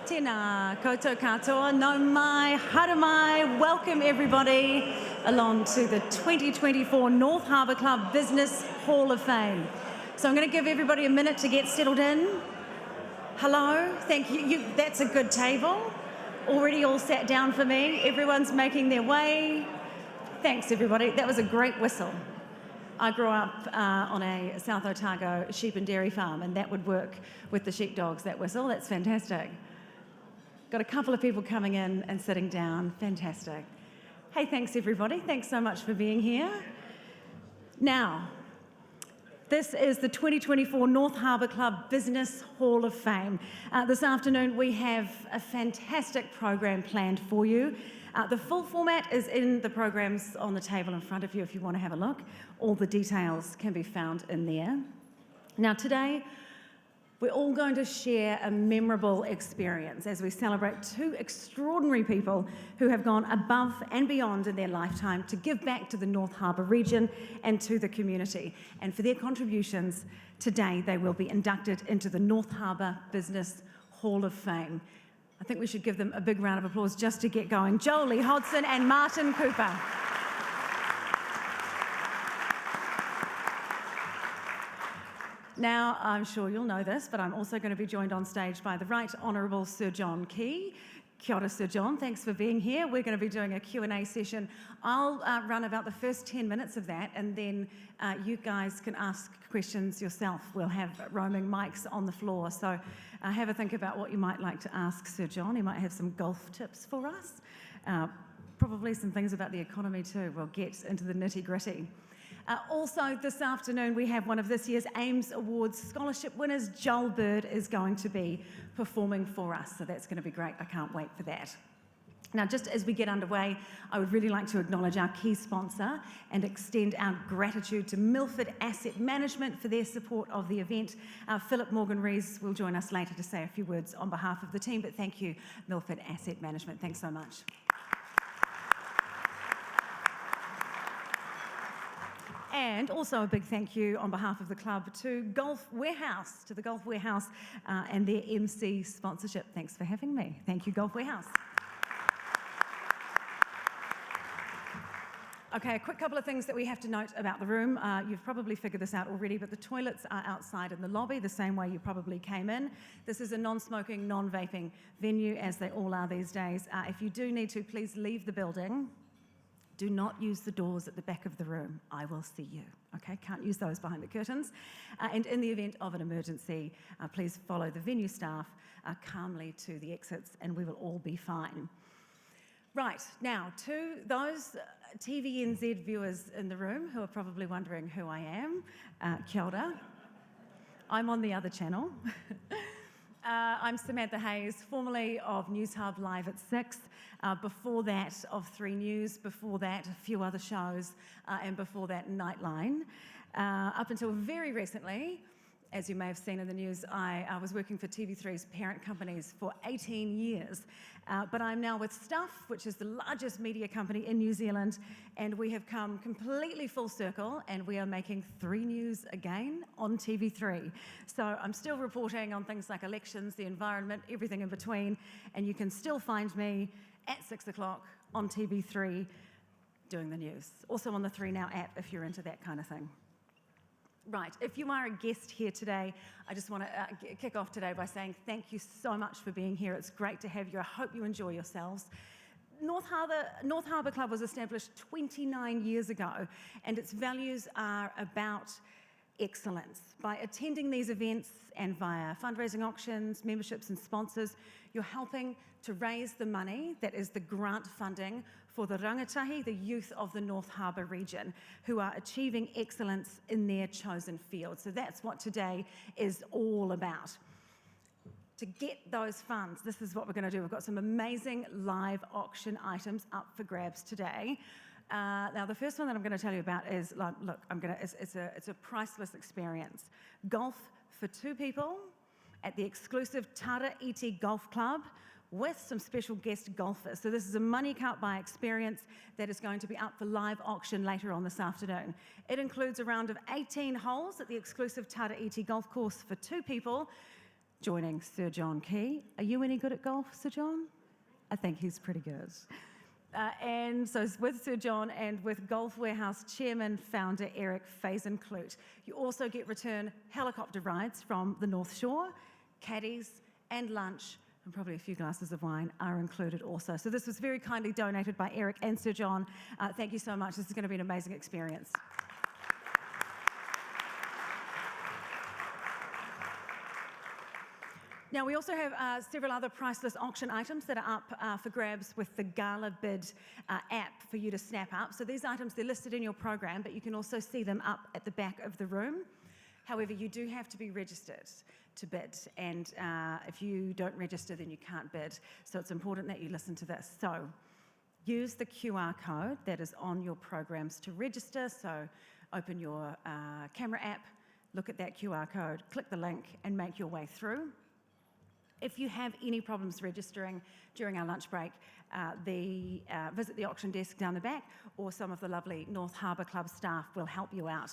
Tēnā koutou katoa, no mai, haere mai. Welcome everybody along to the 2024 North Harbour Club Business Hall of Fame. So I'm going to give everybody a minute to get settled in. Hello, thank you. That's a good table. Already all sat down for me. Everyone's making their way. Thanks everybody. That was a great whistle. I grew up on a South Otago sheep and dairy farm, and that would work with the sheepdogs, that whistle. That's fantastic. Got a couple of people coming in and sitting down. Fantastic. Hey, thanks everybody. Thanks so much for being here. Now, this is the 2024 North Harbour Club Business Hall of Fame. This afternoon we have a fantastic program planned for you. The full format is in the programs on the table in front of you if you want to have a look. All the details can be found in there. Now today, we're all going to share a memorable experience as we celebrate two extraordinary people who have gone above and beyond in their lifetime to give back to the North Harbour region and to the community. And for their contributions, today they will be inducted into the North Harbour Business Hall of Fame. I think we should give them a big round of applause just to get going. Jolie, Hodson and Martin Cooper. Now, I'm sure you'll know this, but I'm also going to be joined on stage by the Right Honourable Sir John Key. Kia ora, Sir John, thanks for being here. We're going to be doing a Q&A session. I'll run about the first 10 minutes of that, and then you guys can ask questions yourself. We'll have roaming mics on the floor, so have a think about what you might like to ask Sir John. He might have some golf tips for us, probably some things about the economy too. We'll get into the nitty-gritty. Also this afternoon we have one of this year's Ames Awards scholarship winners. Joel Bird is going to be performing for us, so that's going to be great. I can't wait for that. Now, just as we get underway, I would really like to acknowledge our key sponsor and extend our gratitude to Milford Asset Management for their support of the event. Philip Morgan-Rees will join us later to say a few words on behalf of the team, but thank you, Milford Asset Management. Thanks so much. And also a big thank you on behalf of the club to Golf Warehouse, to the Golf Warehouse and their MC sponsorship. Thanks for having me. Thank you, Golf Warehouse. Okay, a quick couple of things that we have to note about the room. You've probably figured this out already, but the toilets are outside in the lobby, the same way you probably came in. This is a non-smoking, non-vaping venue, as they all are these days. If you do need to, please leave the building. Do not use the doors at the back of the room. I will see you, okay? Can't use those behind the curtains. And in the event of an emergency, please follow the venue staff calmly to the exits and we will all be fine. Right, now to those TVNZ viewers in the room who are probably wondering who I am, kia ora. I'm on the other channel. I'm Samantha Hayes, formerly of News Hub Live at 6, before that of 3 News, before that a few other shows, and before that Nightline. Up until very recently, as you may have seen in the news, I was working for TV3's parent companies for 18 years. But I'm now with Stuff, which is the largest media company in New Zealand, and we have come completely full circle, and we are making 3 News again on TV3. So I'm still reporting on things like elections, the environment, everything in between, and you can still find me at 6 o'clock on TV3 doing the news. Also on the 3 Now app if you're into that kind of thing. Right, if you are a guest here today, I just want to kick off today by saying thank you so much for being here. It's great to have you. I hope you enjoy yourselves. North Harbour Club was established 29 years ago, and its values are about excellence. By attending these events and via fundraising auctions, memberships and sponsors, you're helping to raise the money that is the grant funding for the rangatahi, the youth of the North Harbour region, who are achieving excellence in their chosen field. So that's what today is all about. To get those funds, this is what we're going to do. We've got some amazing live auction items up for grabs today. Now, the first one that I'm going to tell you about is, look, it's a priceless experience. Golf for 2 people at the exclusive Tara Iti Golf Club with some special guest golfers. So this is a money cut by experience that is going to be up for live auction later on this afternoon. It includes a round of 18 holes at the exclusive Tara Iti golf course for 2 people, joining Sir John Key. Are you any good at golf, Sir John? I think he's pretty good. And so with Sir John and with Golf Warehouse Chairman, founder Eric Fazenkloot. You also get return helicopter rides from the North Shore, caddies and lunch, and probably a few glasses of wine are included also. So this was very kindly donated by Eric and Sir John. Thank you so much. This is going to be an amazing experience. Now, we also have several other priceless auction items that are up for grabs with the Gala Bid app for you to snap up. So these items, they're listed in your program, but you can also see them up at the back of the room. However, you do have to be registered to bid, and if you don't register, then you can't bid. So it's important that you listen to this. So use the QR code that is on your programs to register. So open your camera app, look at that QR code, click the link, and make your way through. If you have any problems registering during our lunch break, visit the auction desk down the back, or some of the lovely North Harbour Club staff will help you out.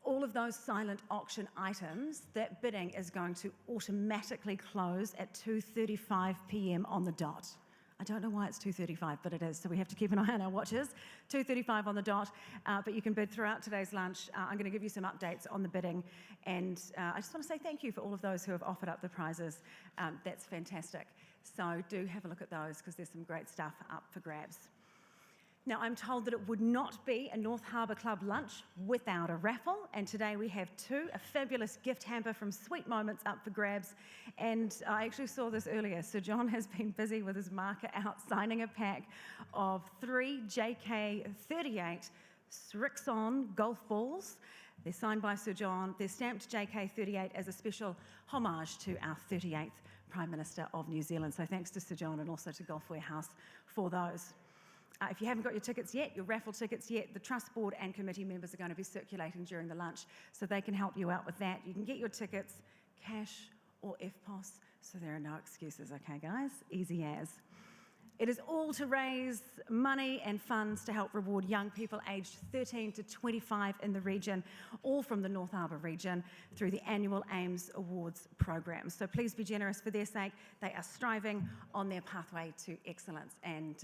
All of those silent auction items, that bidding is going to automatically close at 2:35 p.m. on the dot. I don't know why it's 2:35, but it is, so we have to keep an eye on our watches. 2:35 on the dot, but you can bid throughout today's lunch. I'm going to give you some updates on the bidding, and I just want to say thank you for all of those who have offered up the prizes. That's fantastic. So do have a look at those, because there's some great stuff up for grabs. Now, I'm told that it would not be a North Harbour Club lunch without a raffle, and today we have 2, a fabulous gift hamper from Sweet Moments up for grabs, and I actually saw this earlier. Sir John has been busy with his marker out signing a pack of 3 JK38 Srixon golf balls. They're signed by Sir John. They're stamped JK38 as a special homage to our 38th Prime Minister of New Zealand. So thanks to Sir John and also to Golf Warehouse for those. If you haven't got your tickets yet, your raffle tickets yet, the Trust Board and committee members are going to be circulating during the lunch, so they can help you out with that. You can get your tickets cash or FPOS, so there are no excuses, okay guys? Easy as. It is all to raise money and funds to help reward young people aged 13 to 25 in the region, all from the North Harbour region, through the annual AIMS Awards program. So please be generous for their sake. They are striving on their pathway to excellence, and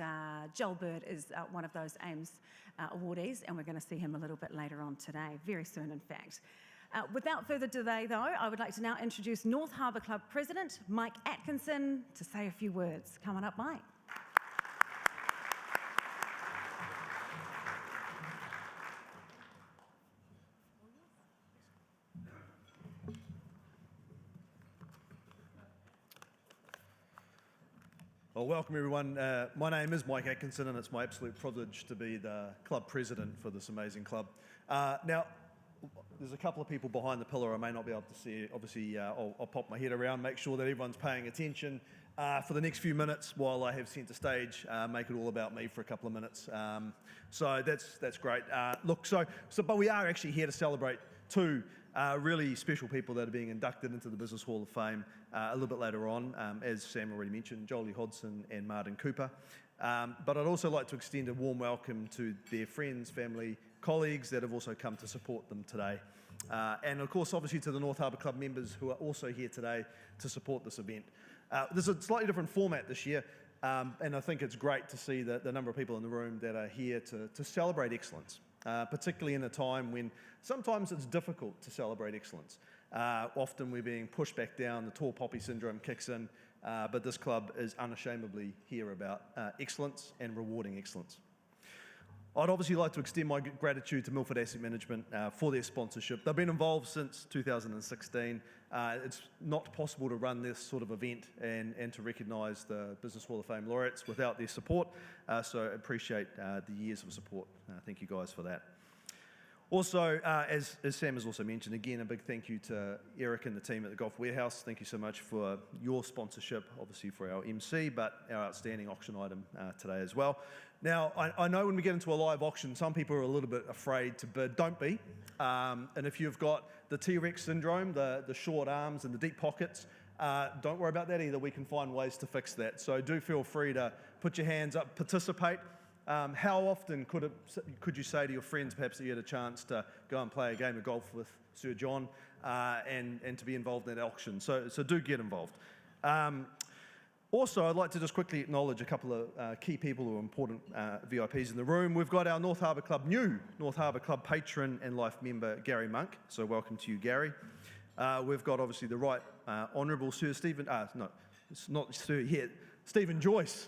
Joel Bird is one of those AIMS awardees, and we're going to see him a little bit later on today, very soon in fact. Without further delay though, I would like to now introduce North Harbour Club President Mike Atkinson to say a few words. Come on up, Mike. Well, welcome everyone. My name is Mike Atkinson, and it's my absolute privilege to be the club president for this amazing club. Now, there's a couple of people behind the pillar I may not be able to see. Obviously, I'll pop my head around, make sure that everyone's paying attention for the next few minutes while I have centre stage, make it all about me for a couple of minutes. So that's great. But we are actually here to celebrate 2 really special people that are being inducted into the Business Hall of Fame a little bit later on, as Sam already mentioned, Jolie, Hodson and Martin Cooper. But I'd also like to extend a warm welcome to their friends, family, colleagues that have also come to support them today. And of course, obviously to the North Harbour Club members who are also here today to support this event. There's a slightly different format this year, and I think it's great to see the number of people in the room that are here to celebrate excellence, particularly in a time when sometimes it's difficult to celebrate excellence. Often we're being pushed back down, the tall poppy syndrome kicks in, but this club is unashamedly here about excellence and rewarding excellence. I'd obviously like to extend my gratitude to Milford Asset Management for their sponsorship. They've been involved since 2016. It's not possible to run this sort of event and to recognise the Business Hall of Fame laureates without their support, so I appreciate the years of support. Thank you guys for that. Also, as Sam has also mentioned, again, a big thank you to Eric and the team at the Golf Warehouse. Thank you so much for your sponsorship, obviously for our MC, but our outstanding auction item today as well. Now, I know when we get into a live auction, some people are a little bit afraid to bid. Don't be. And if you've got the T-Rex syndrome, the short arms and the deep pockets, Don't worry about that either. We can find ways to fix that. So do feel free to put your hands up, participate. How often could you say to your friends, perhaps, that you had a chance to go and play a game of golf with Sir John and to be involved in that auction? So do get involved. Also, I'd like to just quickly acknowledge a couple of key people who are important VIPs in the room. We've got our new North Harbour Club patron and life member, Gary Monk. So welcome to you, Gary. We've got, obviously, the Right Honourable Sir Stephen, no, it's not Sir yet, Stephen Joyce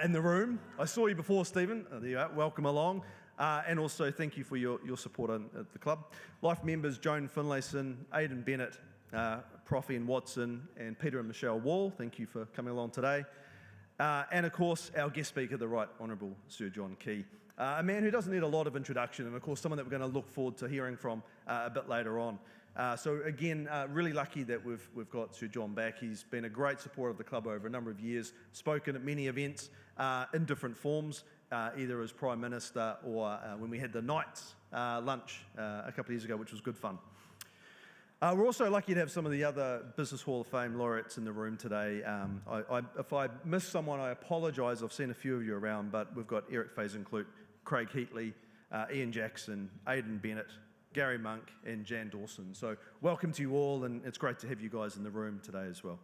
in the room. I saw you before, Stephen. There you are. Welcome along. And also, thank you for your support at the club. Life members, Joan Finlayson, Aidan Bennett, Prof Ian Hodson, and Peter and Michelle Wall. Thank you for coming along today. And of course, our guest speaker, the Right Honourable Sir John Key, a man who doesn't need a lot of introduction, and of course, someone that we're going to look forward to hearing from a bit later on. So again, really lucky that we've got Sir John back. He's been a great supporter of the club over a number of years, spoken at many events in different forms, either as Prime Minister or when we had the Knights lunch a couple of years ago, which was good fun. We're also lucky to have some of the other Business Hall of Fame laureates in the room today. If I missed someone, I apologise. I've seen a few of you around, but we've got Eric Fazenkloot, Craig Heatley, Ian Jackson, Aidan Bennett, Gary Monk, and Jan Dawson. So welcome to you all, and it's great to have you guys in the room today as well.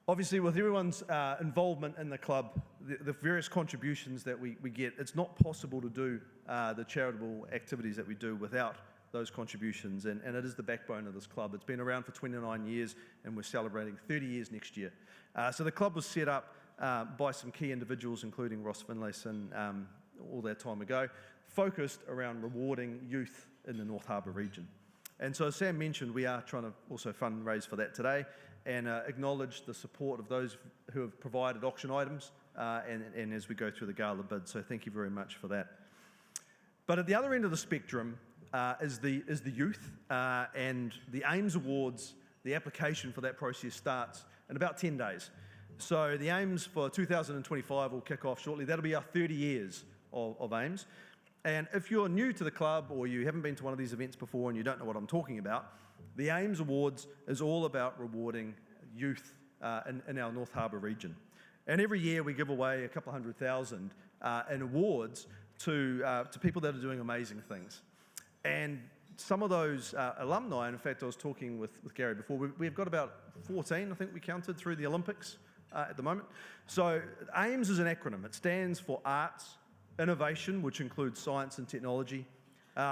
Obviously, with everyone's involvement in the club, the various contributions that we get, it's not possible to do the charitable activities that we do without those contributions, and it is the backbone of this club. It's been around for 29 years, and we're celebrating 30 years next year. So the club was set up by some key individuals, including Ross Finlayson, all that time ago, focused around rewarding youth in the North Harbour region. And so as Sam mentioned, we are trying to also fundraise for that today and acknowledge the support of those who have provided auction items and as we go through the gala bid. So thank you very much for that. But at the other end of the spectrum is the youth, and the AIMS Awards, the application for that process starts in about 10 days. So the AIMS for 2025 will kick off shortly. That'll be our 30 years of AIMS. And if you're new to the club or you haven't been to one of these events before and you don't know what I'm talking about, the AIMS Awards is all about rewarding youth in our North Harbour region. And every year we give away a couple of $100,000 in awards to people that are doing amazing things. And some of those alumni, and in fact I was talking with Gary before, we've got about 14, I think we counted, through the Olympics at the moment. So AIMS is an acronym. It stands for Arts, Innovation, which includes science and technology,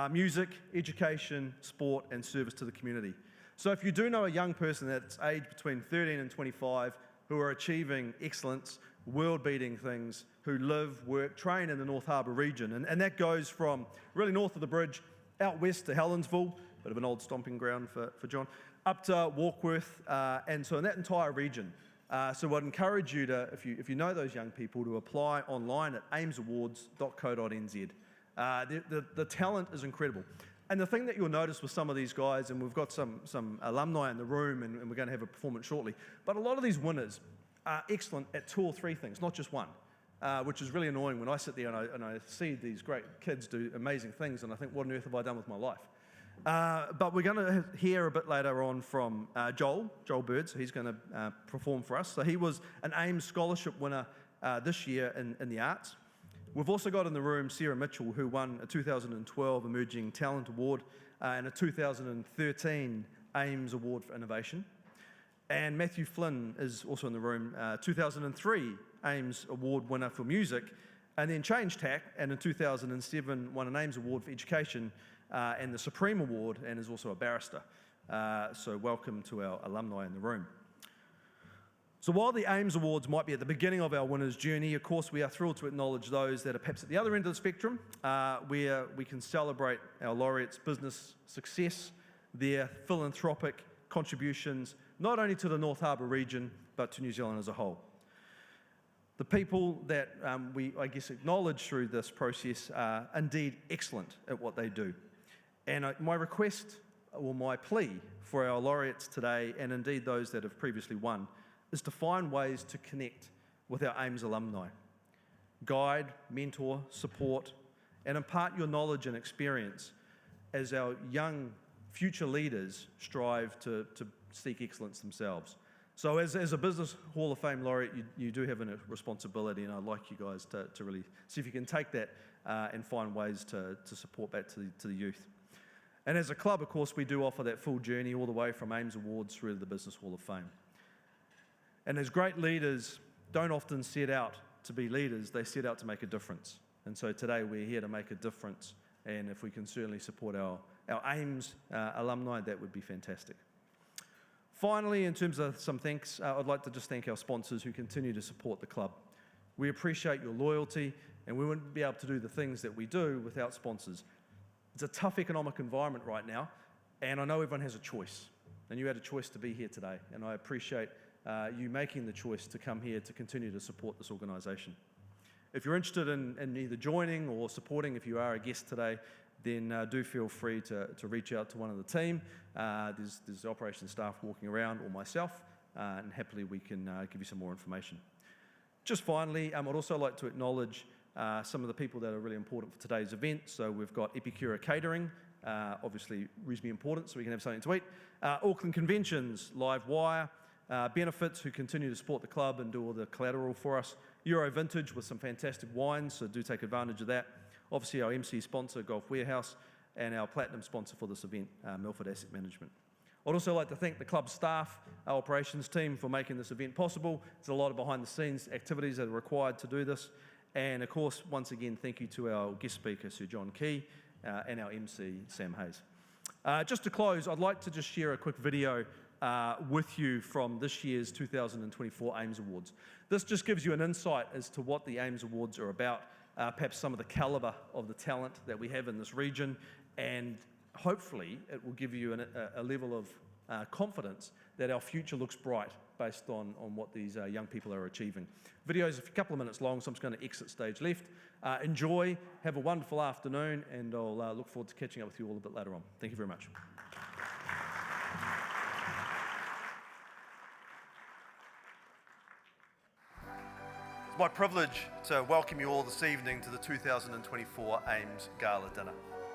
music, education, sport, and service to the community. So if you do know a young person that's aged between 13 and 25 who are achieving excellence, world-beating things, who live, work, train in the North Harbour region, and that goes from really north of the bridge, out west to Helensville, bit of an old stomping ground for John, up to Warkworth, and so in that entire region. So I'd encourage you to, if you know those young people, to apply online at aimsawards.co.nz. The talent is incredible. And the thing that you'll notice with some of these guys, and we've got some alumni in the room, and we're going to have a performance shortly, but a lot of these winners are excellent at 2 or 3 things, not just one, which is really annoying when I sit there and I see these great kids do amazing things, and I think, what on earth have I done with my life? But we're going to hear a bit later on from Joel Bird, so he's going to perform for us. So he was an AIMS scholarship winner this year in the arts. We've also got in the room Sarah Mitchell, who won a 2012 Emerging Talent Award and a 2013 AIMS Award for Innovation. And Matthew Flynn is also in the room, 2003 AIMS Award winner for music, and then changed tack, and in 2007 won an AIMS Award for education and the Supreme Award, and is also a barrister. So welcome to our alumni in the room. So while the AIMS Awards might be at the beginning of our winners' journey, of course we are thrilled to acknowledge those that are perhaps at the other end of the spectrum, where we can celebrate our laureates' business success, their philanthropic contributions, not only to the North Harbour region, but to New Zealand as a whole. The people that we, I guess, acknowledge through this process are indeed excellent at what they do. And my request, or my plea for our laureates today, and indeed those that have previously won, is to find ways to connect with our AIMS alumni. Guide, mentor, support, and impart your knowledge and experience as our young future leaders strive to seek excellence themselves. So as a Business Hall of Fame laureate, you do have a responsibility, and I'd like you guys to really see if you can take that and find ways to support back to the youth. And as a club, of course, we do offer that full journey all the way from AIMS Awards through to the Business Hall of Fame. And as great leaders don't often set out to be leaders, they set out to make a difference. And so today we're here to make a difference, and if we can certainly support our AIMS alumni, that would be fantastic. Finally, in terms of some thanks, I'd like to just thank our sponsors who continue to support the club. We appreciate your loyalty, and we wouldn't be able to do the things that we do without sponsors. It's a tough economic environment right now, and I know everyone has a choice, and you had a choice to be here today, and I appreciate you making the choice to come here to continue to support this organisation. If you're interested in either joining or supporting, if you are a guest today, then do feel free to reach out to one of the team. There's the operations staff walking around, or myself, and happily we can give you some more information. Just finally, I'd also like to acknowledge some of the people that are really important for today's event. So we've got Epicura Catering, obviously reasonably important, so we can have something to eat. Auckland Conventions, Live Wire, Benefits, who continue to support the club and do all the collateral for us. Euro Vintage with some fantastic wines, so do take advantage of that. Obviously our MC sponsor, Golf Warehouse, and our platinum sponsor for this event, Milford Asset Management. I'd also like to thank the club staff, our operations team, for making this event possible. There's a lot of behind the scenes activities that are required to do this. And of course, once again, thank you to our guest speaker, Sir John Key, and our MC, Sam Hayes. Just to close, I'd like to just share a quick video with you from this year's 2024 AIMS Awards. This just gives you an insight as to what the AIMS Awards are about, perhaps some of the calibre of the talent that we have in this region, and hopefully it will give you a level of confidence that our future looks bright based on what these young people are achieving. Video is a couple of minutes long, so I'm just going to exit stage left. Enjoy, have a wonderful afternoon, and I'll look forward to catching up with you all a bit later on. Thank you very much. It's my privilege to welcome you all this evening to the 2024 AIMS Gala Dinner.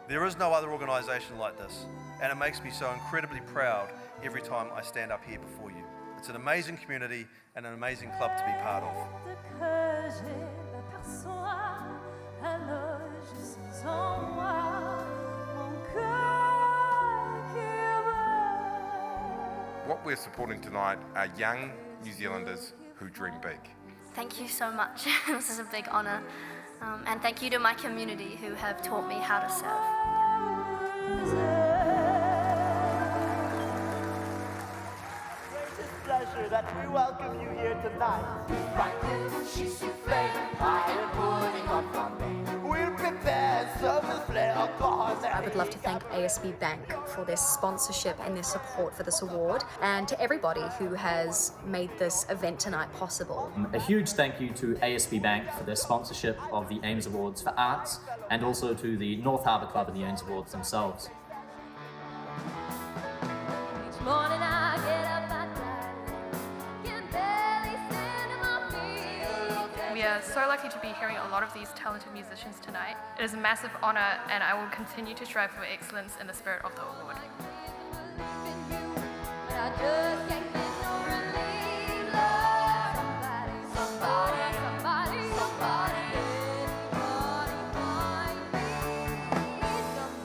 There is no other organisation like this, and it makes me so incredibly proud every time I stand up here before you. It's an amazing community and an amazing club to be part of. What we're supporting tonight are young New Zealanders who dream big. Thank you so much. This is a big honour. And thank you to my community who have taught me how to serve. Greatest pleasure that we welcome you here tonight. We'll prepare service flair of course. I would love to thank ASB Bank for their sponsorship and their support for this award, and to everybody who has made this event tonight possible. A huge thank you to ASB Bank for their sponsorship of the AIMS Awards for Arts, and also to the North Harbour Club and the AIMS Awards themselves. Each morning I get up at night, can barely stand on my feet. We are so lucky to be hearing a lot of these talented musicians tonight. It is a massive honour, and I will continue to strive for excellence in the spirit of the award.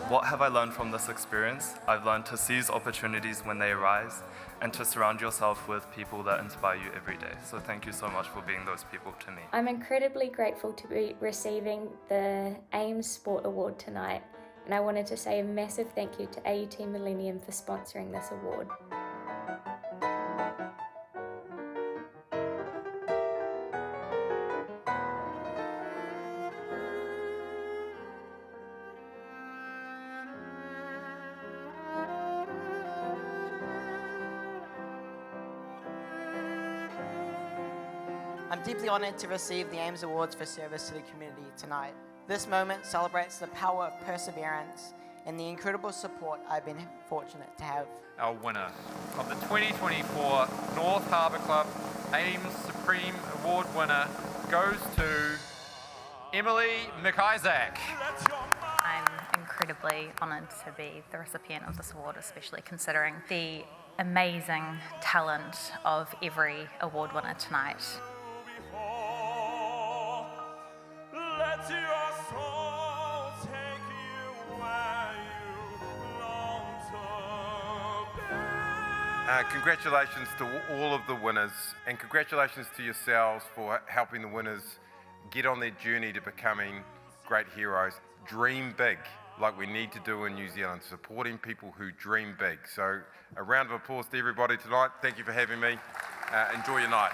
What have I learned from this experience? I've learned to seize opportunities when they arise and to surround yourself with people that inspire you every day. So thank you so much for being those people to me. I'm incredibly grateful to be receiving the AIMS Sport Award tonight, and I wanted to say a massive thank you to AUT Millennium for sponsoring this award. I'm deeply honoured to receive the AIMS Awards for service to the community tonight. This moment celebrates the power of perseverance and the incredible support I've been fortunate to have. Our winner of the 2024 North Harbour Club AIMS Supreme Award winner goes to Emily McIsaac. I'm incredibly honoured to be the recipient of this award, especially considering the amazing talent of every award winner tonight. Let your soul take you where you long to be. Congratulations to all of the winners, and congratulations to yourselves for helping the winners get on their journey to becoming great heroes. Dream big, like we need to do in New Zealand, supporting people who dream big. So a round of applause to everybody tonight. Thank you for having me. Enjoy your night.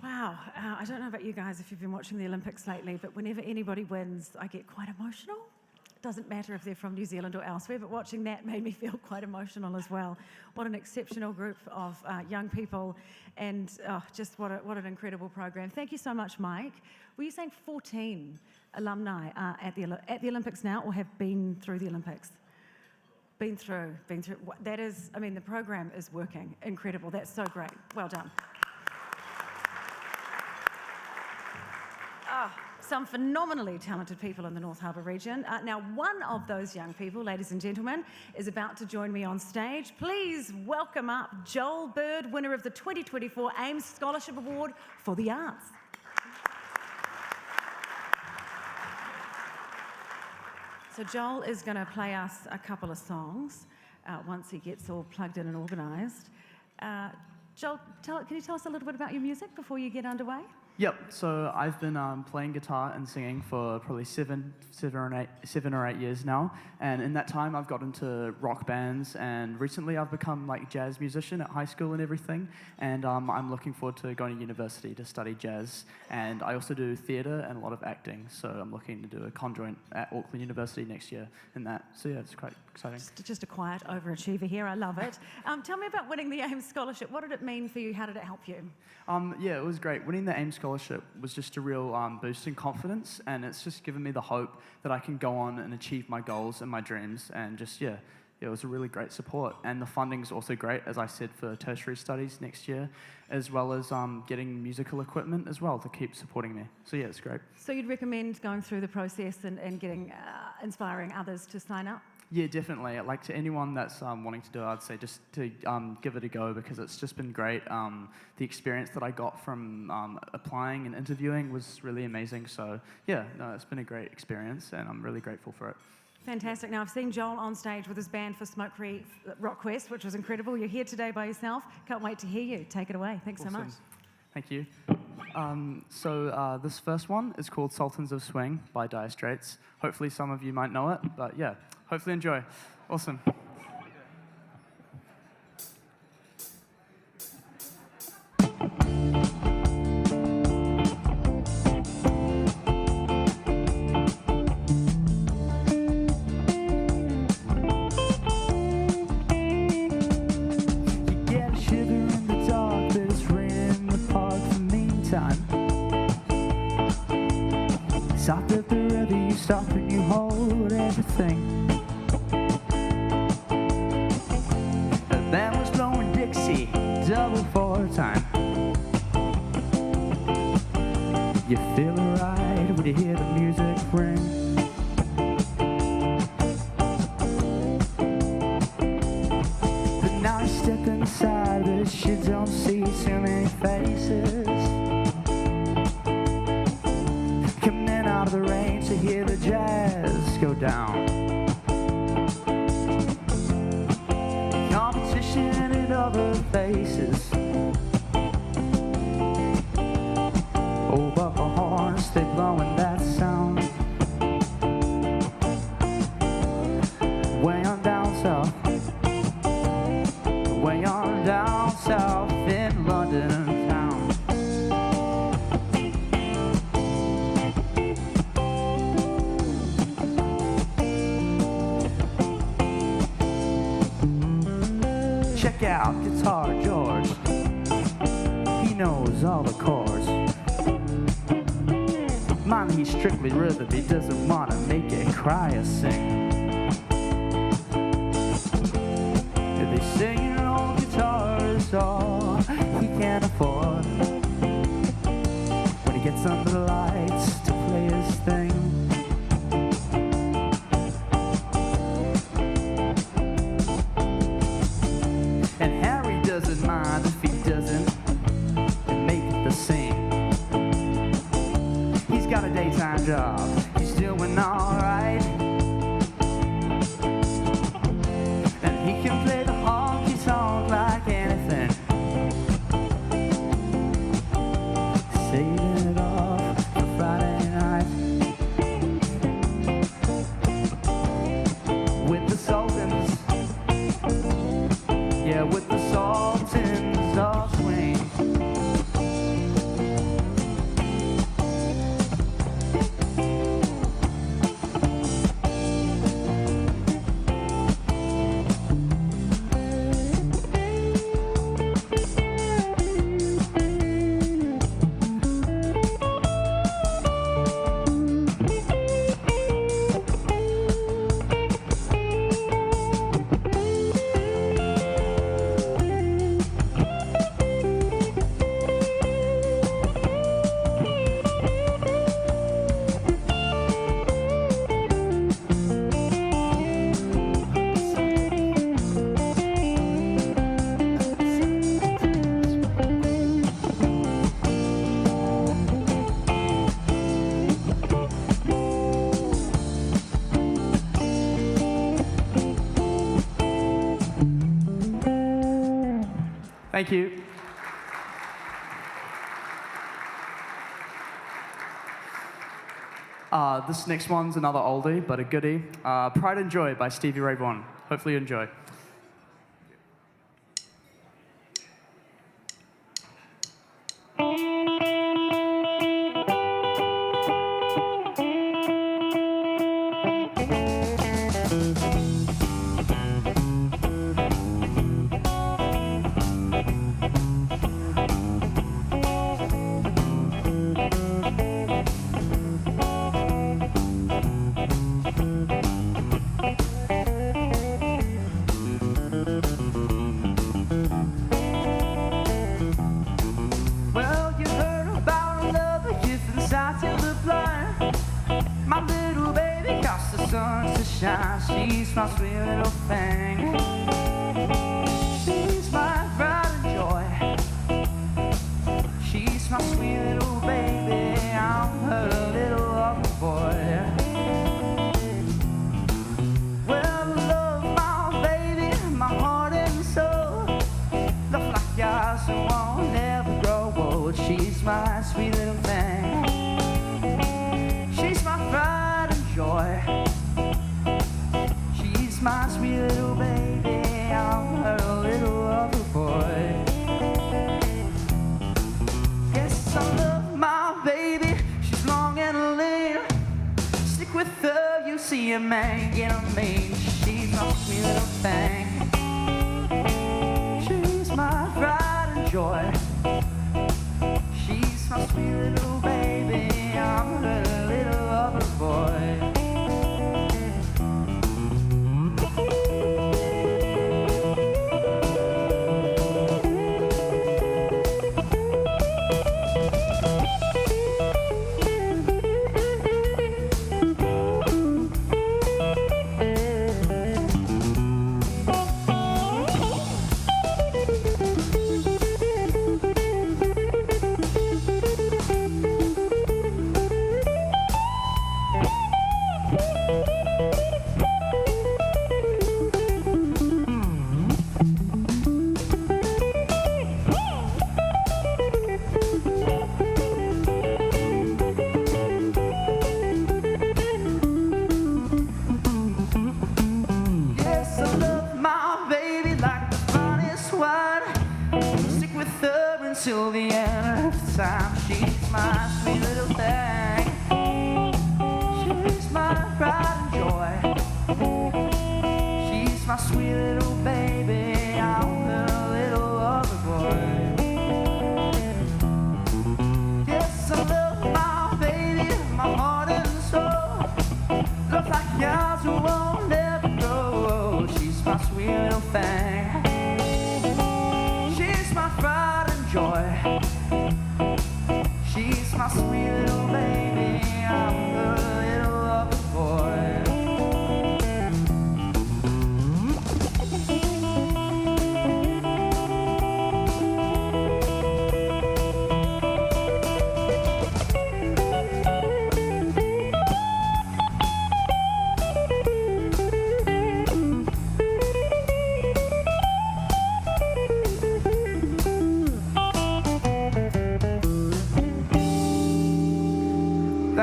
Wow, I don't know about you guys if you've been watching the Olympics lately, but whenever anybody wins, I get quite emotional. It doesn't matter if they're from New Zealand or elsewhere, but watching that made me feel quite emotional as well. What an exceptional group of young people, and just what an incredible program. Thank you so much, Mike. Were you saying 14 alumni are at the Olympics now, or have been through the Olympics? Been through. That is, I mean, the program is working. Incredible. That's so great. Well done. Some phenomenally talented people in the North Harbour region. Now, one of those young people, ladies and gentlemen, is about to join me on stage. Please welcome up Joel Bird, winner of the 2024 AIMS Scholarship Award for the Arts. So Joel is going to play us a couple of songs once he gets all plugged in and organised. Joel, can you tell us a little bit about your music before you get underway? Yep, so I've been playing guitar and singing for probably seven or eight years now, and in that time I've got into rock bands, and recently I've become like a jazz musician at high school and everything, and I'm looking forward to going to university to study jazz, and I also do theatre and a lot of acting, so I'm looking to do a conjoint at Auckland University next year in that, so yeah, it's quite exciting. Just a quiet overachiever here, I love it. Tell me about winning the AIMS Scholarship. What did it mean for you? How did it help you? Yeah, it was great. Winning the AIMS Scholarship was just a real boost in confidence, and it's just given me the hope that I can go on and achieve my goals and my dreams, and just, yeah, it was a really great support. And the funding's also great, as I said, for tertiary studies next year, as well as getting musical equipment as well to keep supporting me. So yeah, it's great. So you'd recommend going through the process and getting, inspiring others to sign up? Yeah, definitely. Like, to anyone that's wanting to do it, I'd say just to give it a go, because it's just been great. The experience that I got from applying and interviewing was really amazing. So yeah, no, it's been a great experience, and I'm really grateful for it. Fantastic. Now, I've seen Joel on stage with his band for Smoke-Free Rock Quest, which was incredible. You're here today by yourself. Can't wait to hear you. Take it away. Thanks so much. Thank you. This first one is called Sultans of Swing by Dire Straits. Hopefully some of you might know it, but yeah, hopefully enjoy. Awesome. Stop at the river, you stop and you hold everything. The band was blowing Dixie, double four time. You feel alright when you hear the music ring. But now you step inside, but you don't see too many faces. Out of the rain to hear the jazz go down. Competition in other places. Oh, but the horns, they blowing that sound. Way on down south. Way on down south in London town. guitar, George. He knows all the chords. Man, he's strictly rhythm. He doesn't want to make you cry or sing. They sing an old guitar is all he can afford. When he gets under the lights to play his thing. And Harry doesn't mind if he doesn't make the scene. He's got a daytime job, he's doing alright. And he can play the honky tonk like anything. Saving it all for Friday night. With the Sultans, yeah, with the Sultans of Swing. Thank you. This next one's another oldie, but a goodie. Pride and Joy by Stevie Ray Vaughan. Hopefully you enjoy. Well, you heard about another gift inside to the blind. My little baby cost the sun to shine. She's my sweet little thing. She's my pride and joy. She's my sweet little baby. I'm her little lover boy. Well, I love my baby, my heart and soul. Love like yours won't never grow old. She's my sweet little thing. She's my pride and joy. She's my sweet little baby. I'm her little lover boy. Yes, I love my baby. She's long and lean. Stick with her, you see a man get a mean. She's my sweet little thing. She's my pride and joy. She's my sweet little baby. I'm her little lover boy. Yes, I love my baby like the finest wine. Stick with her until the end of time. She's my sweet little thing. She's my pride and joy. She's my sweet little baby. I'm her little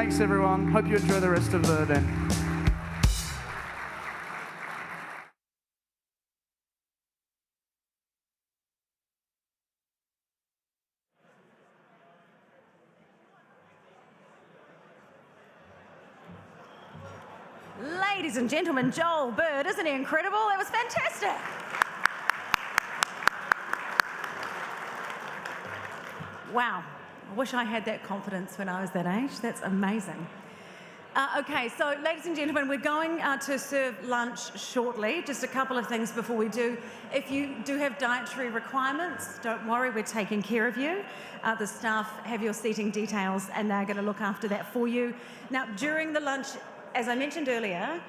Thanks, everyone. Hope you enjoy the rest of the event. Ladies and gentlemen, Joel Bird, isn't he incredible? That was fantastic. Wow, I wish I had that confidence when I was that age. That's amazing. Okay, so ladies and gentlemen, we're going to serve lunch shortly. Just a couple of things before we do. If you do have dietary requirements, don't worry, we're taking care of you. The staff have your seating details and they're going to look after that for you. Now, during the lunch, as I mentioned earlier,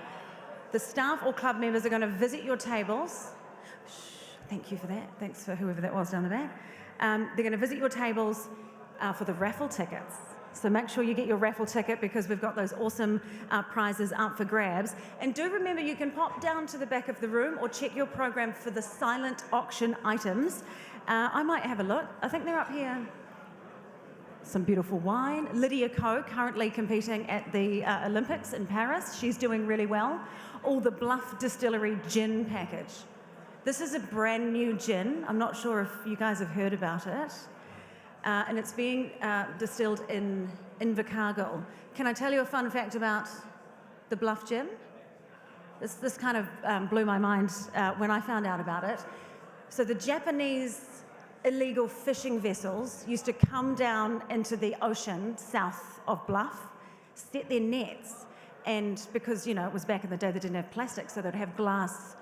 the staff or club members are going to visit your tables. Shh, thank you for that. Thanks for whoever that was down the back. They're going to visit your tables for the raffle tickets. So make sure you get your raffle ticket because we've got those awesome prizes up for grabs. And do remember you can pop down to the back of the room or check your program for the silent auction items. I might have a look. I think they're up here. Some beautiful wine. Lydia Coe, currently competing at the Olympics in Paris. She's doing really well. All the Bluff Distillery gin package. This is a brand new gin. I'm not sure if you guys have heard about it. And it's being distilled in Invercargill. Can I tell you a fun fact about the Bluff gin? This kind of blew my mind when I found out about it. So the Japanese illegal fishing vessels used to come down into the ocean south of Bluff, set their nets, and because, you know, it was back in the day they didn't have plastic, so they'd have glass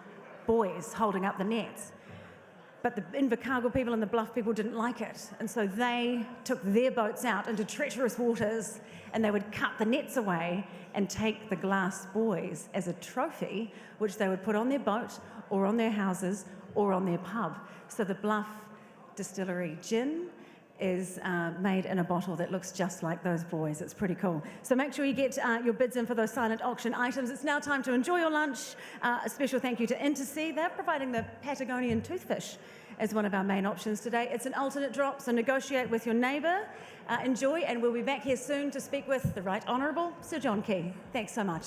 buoys holding up the nets. But the Invercargill people and the Bluff people didn't like it, and so they took their boats out into treacherous waters and they would cut the nets away and take the glass buoys as a trophy, which they would put on their boat or on their houses or on their pub. So the Bluff Distillery gin is made in a bottle that looks just like those buoys. It's pretty cool. So make sure you get your bids in for those silent auction items. It's now time to enjoy your lunch. A special thank you to Inductees. They're providing the Patagonian toothfish as one of our main options today. It's an alternate drop, so negotiate with your neighbour. Enjoy, and we'll be back here soon to speak with the Right Honourable Sir John Key. Thanks so much.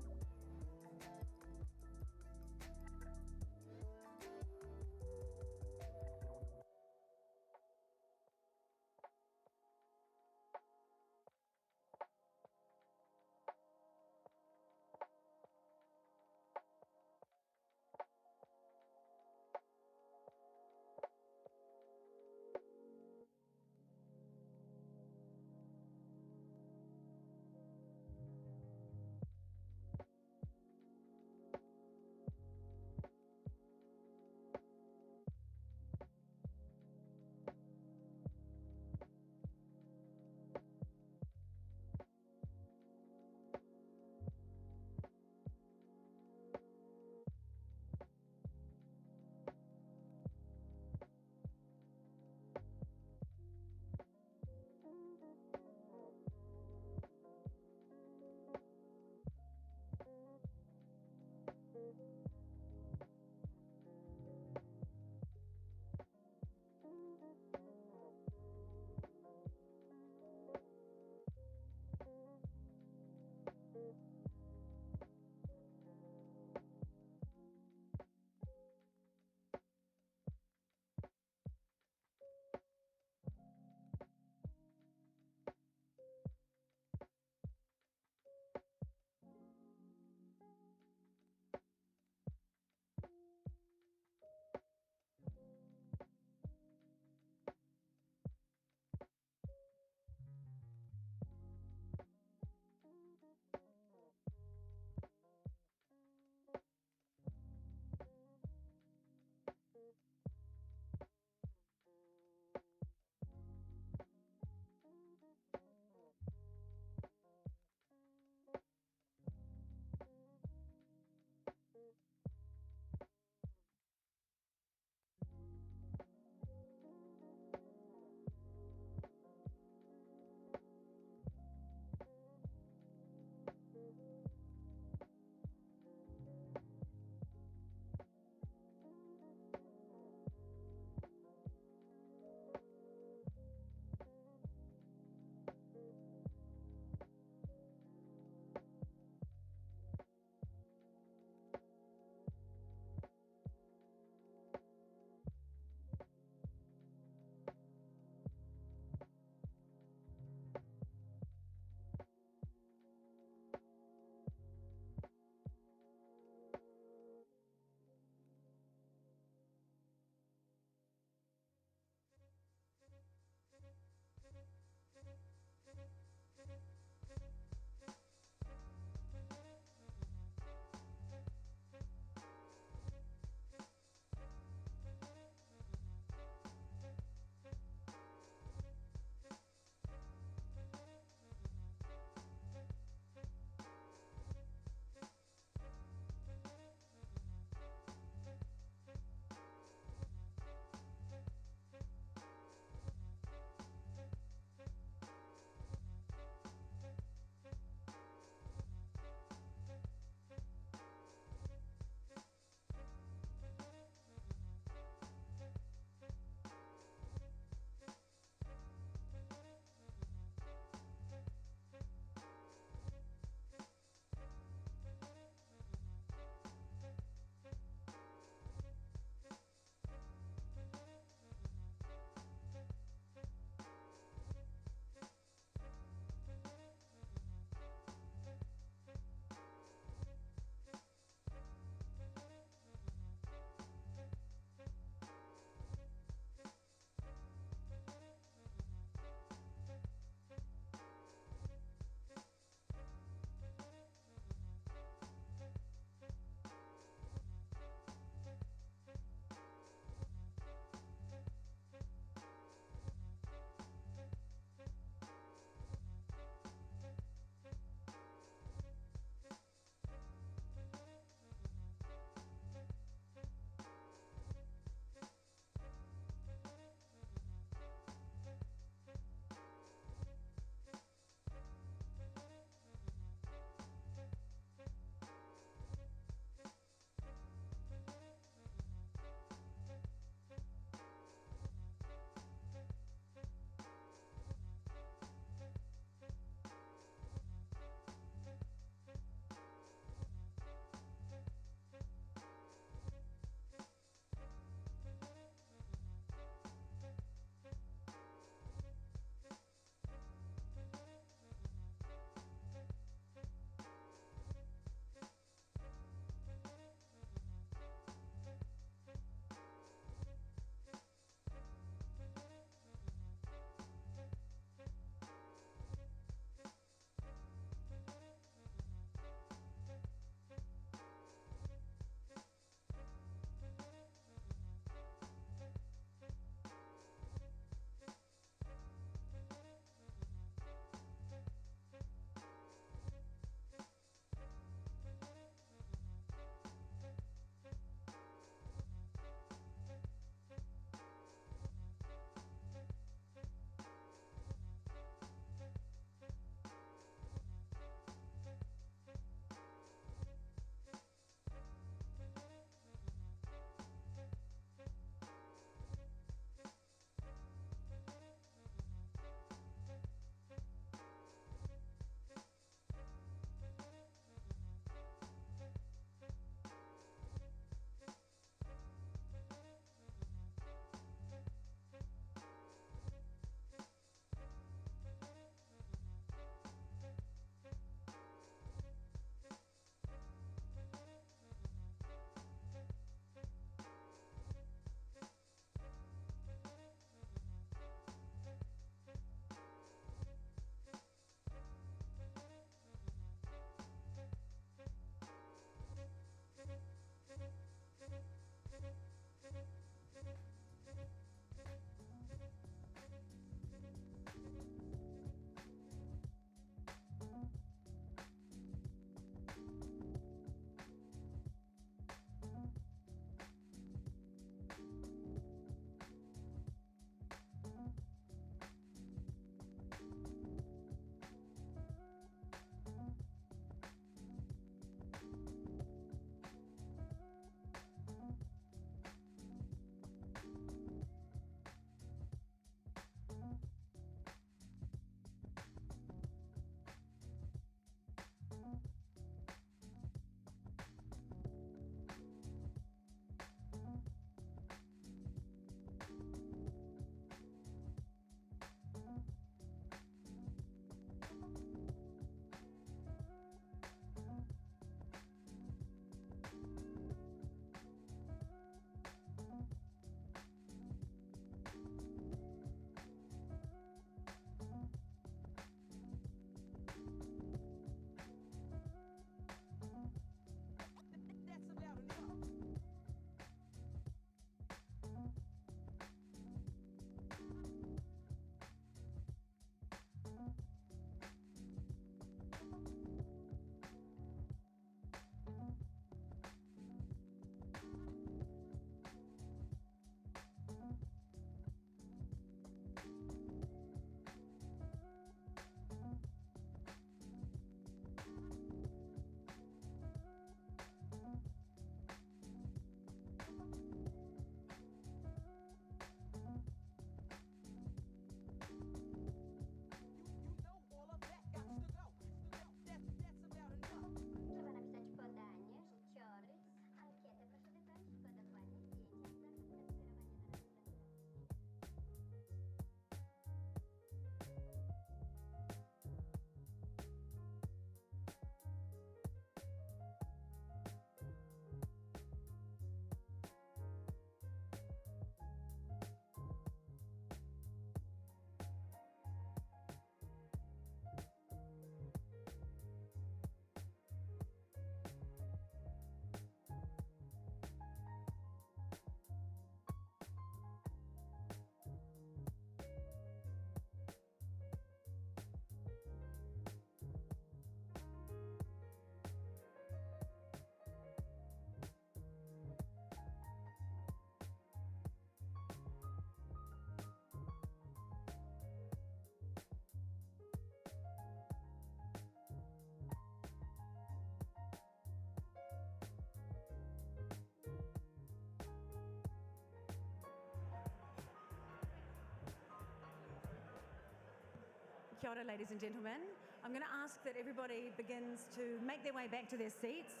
Kia ora, ladies and gentlemen. I'm going to ask that everybody begins to make their way back to their seats.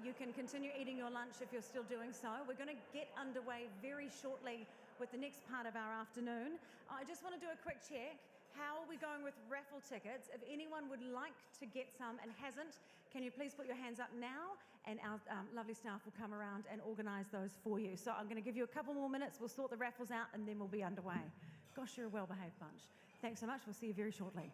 You can continue eating your lunch if you're still doing so. We're going to get underway very shortly with the next part of our afternoon. I just want to do a quick check. How are we going with raffle tickets? If anyone would like to get some and hasn't, can you please put your hands up now, and our lovely staff will come around and organise those for you. So I'm going to give you a couple more minutes. We'll sort the raffles out and then we'll be underway. Gosh, you're a well-behaved bunch. Thanks so much. We'll see you very shortly.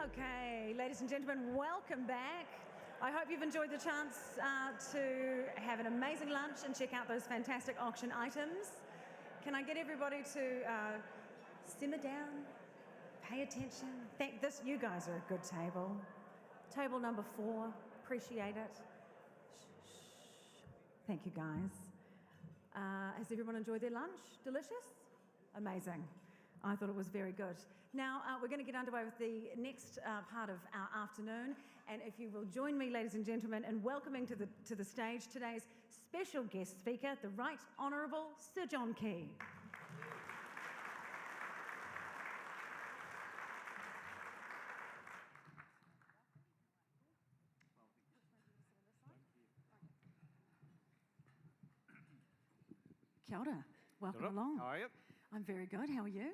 Okay, ladies and gentlemen, welcome back. I hope you've enjoyed the chance to have an amazing lunch and check out those fantastic auction items. Can I get everybody to simmer down, pay attention? You guys are a good table. Table number 4, appreciate it. Shh. Thank you, guys. Has everyone enjoyed their lunch? Delicious? Amazing. I thought it was very good. Now, we're going to get underway with the next part of our afternoon, and if you will join me, ladies and gentlemen, in welcoming to the stage today's special guest speaker, the Right Honourable Sir John Key. Kia ora. Welcome along. How are you? I'm very good. How are you?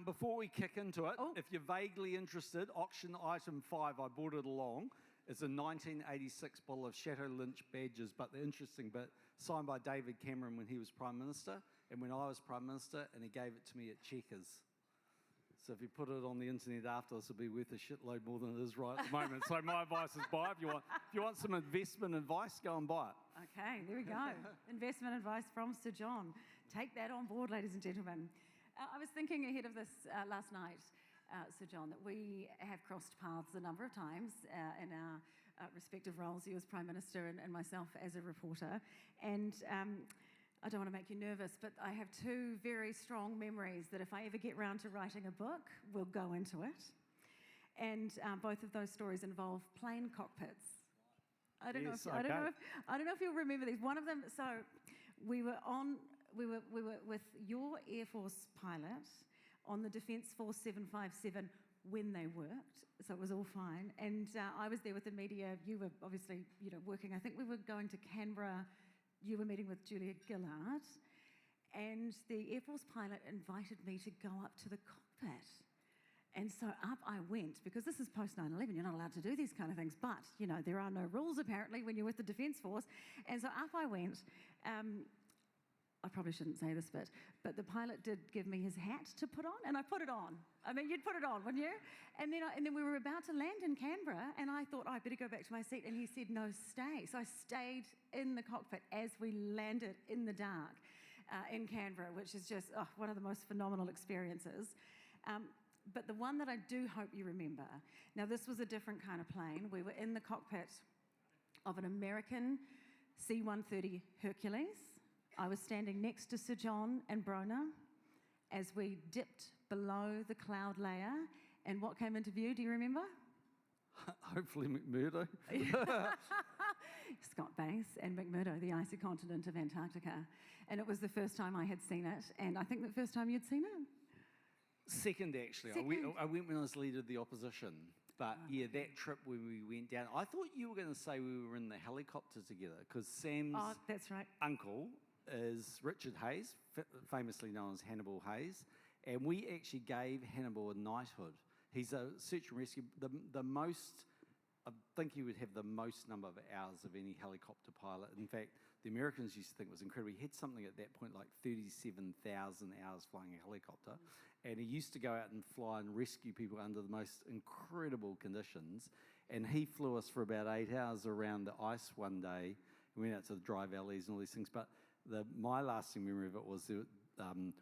Before we kick into it, if you're vaguely interested, auction item 5, I brought it along. It's a 1986 bottle of Chateau Lynch badges, but the interesting bit, signed by David Cameron when he was Prime Minister, and when I was Prime Minister, and he gave it to me at Checkers. So if you put it on the internet after this, it'll be worth a shitload more than it is right at the moment. So my advice is buy it. If you want some investment advice, go and buy it. Okay, there we go. Investment advice from Sir John. Take that on board, ladies and gentlemen. I was thinking ahead of this last night, Sir John, that we have crossed paths a number of times in our respective roles, you as Prime Minister and myself as a reporter. And I don't want to make you nervous, but I have two very strong memories that if I ever get round to writing a book, we'll go into it. And both of those stories involve plane cockpits. I don't know if you'll remember these. One of them, so we were with your Air Force pilot on the Defence Force 757 when they worked, so it was all fine. And I was there with the media. You were obviously, working. I think we were going to Canberra. You were meeting with Julia Gillard, and the Air Force pilot invited me to go up to the cockpit. And so up I went, because this is post 9/11, you're not allowed to do these kind of things, but, there are no rules apparently when you're with the Defence Force. And so up I went. I probably shouldn't say this bit, but the pilot did give me his hat to put on, and I put it on. I mean, you'd put it on, wouldn't you? And then we were about to land in Canberra, and I thought, I better go back to my seat, and he said, no, stay. So I stayed in the cockpit as we landed in the dark in Canberra, which is just one of the most phenomenal experiences. But the one that I do hope you remember, now this was a different kind of plane. We were in the cockpit of an American C-130 Hercules. I was standing next to Sir John and Brona as we dipped below the cloud layer. And what came into view, do you remember? Hopefully McMurdo. Scott Base and McMurdo, the icy continent of Antarctica. And it was the first time I had seen it, and I think the first time you'd seen it? Second, actually. I went when I was leader of the opposition. But yeah, that trip when we went down, I thought you were going to say we were in the helicopter together, because Sam's that's right. uncle is Richard Hayes, famously known as Hannibal Hayes, and we actually gave Hannibal a knighthood. He's a search and rescue, the most, I think he would have the most number of hours of any helicopter pilot. In fact, the Americans used to think it was incredible. He had something at that point like 37,000 hours flying a helicopter, and he used to go out and fly and rescue people under the most incredible conditions. And he flew us for about 8 hours around the ice one day. We went out to the dry valleys and all these things, but my lasting memory of it was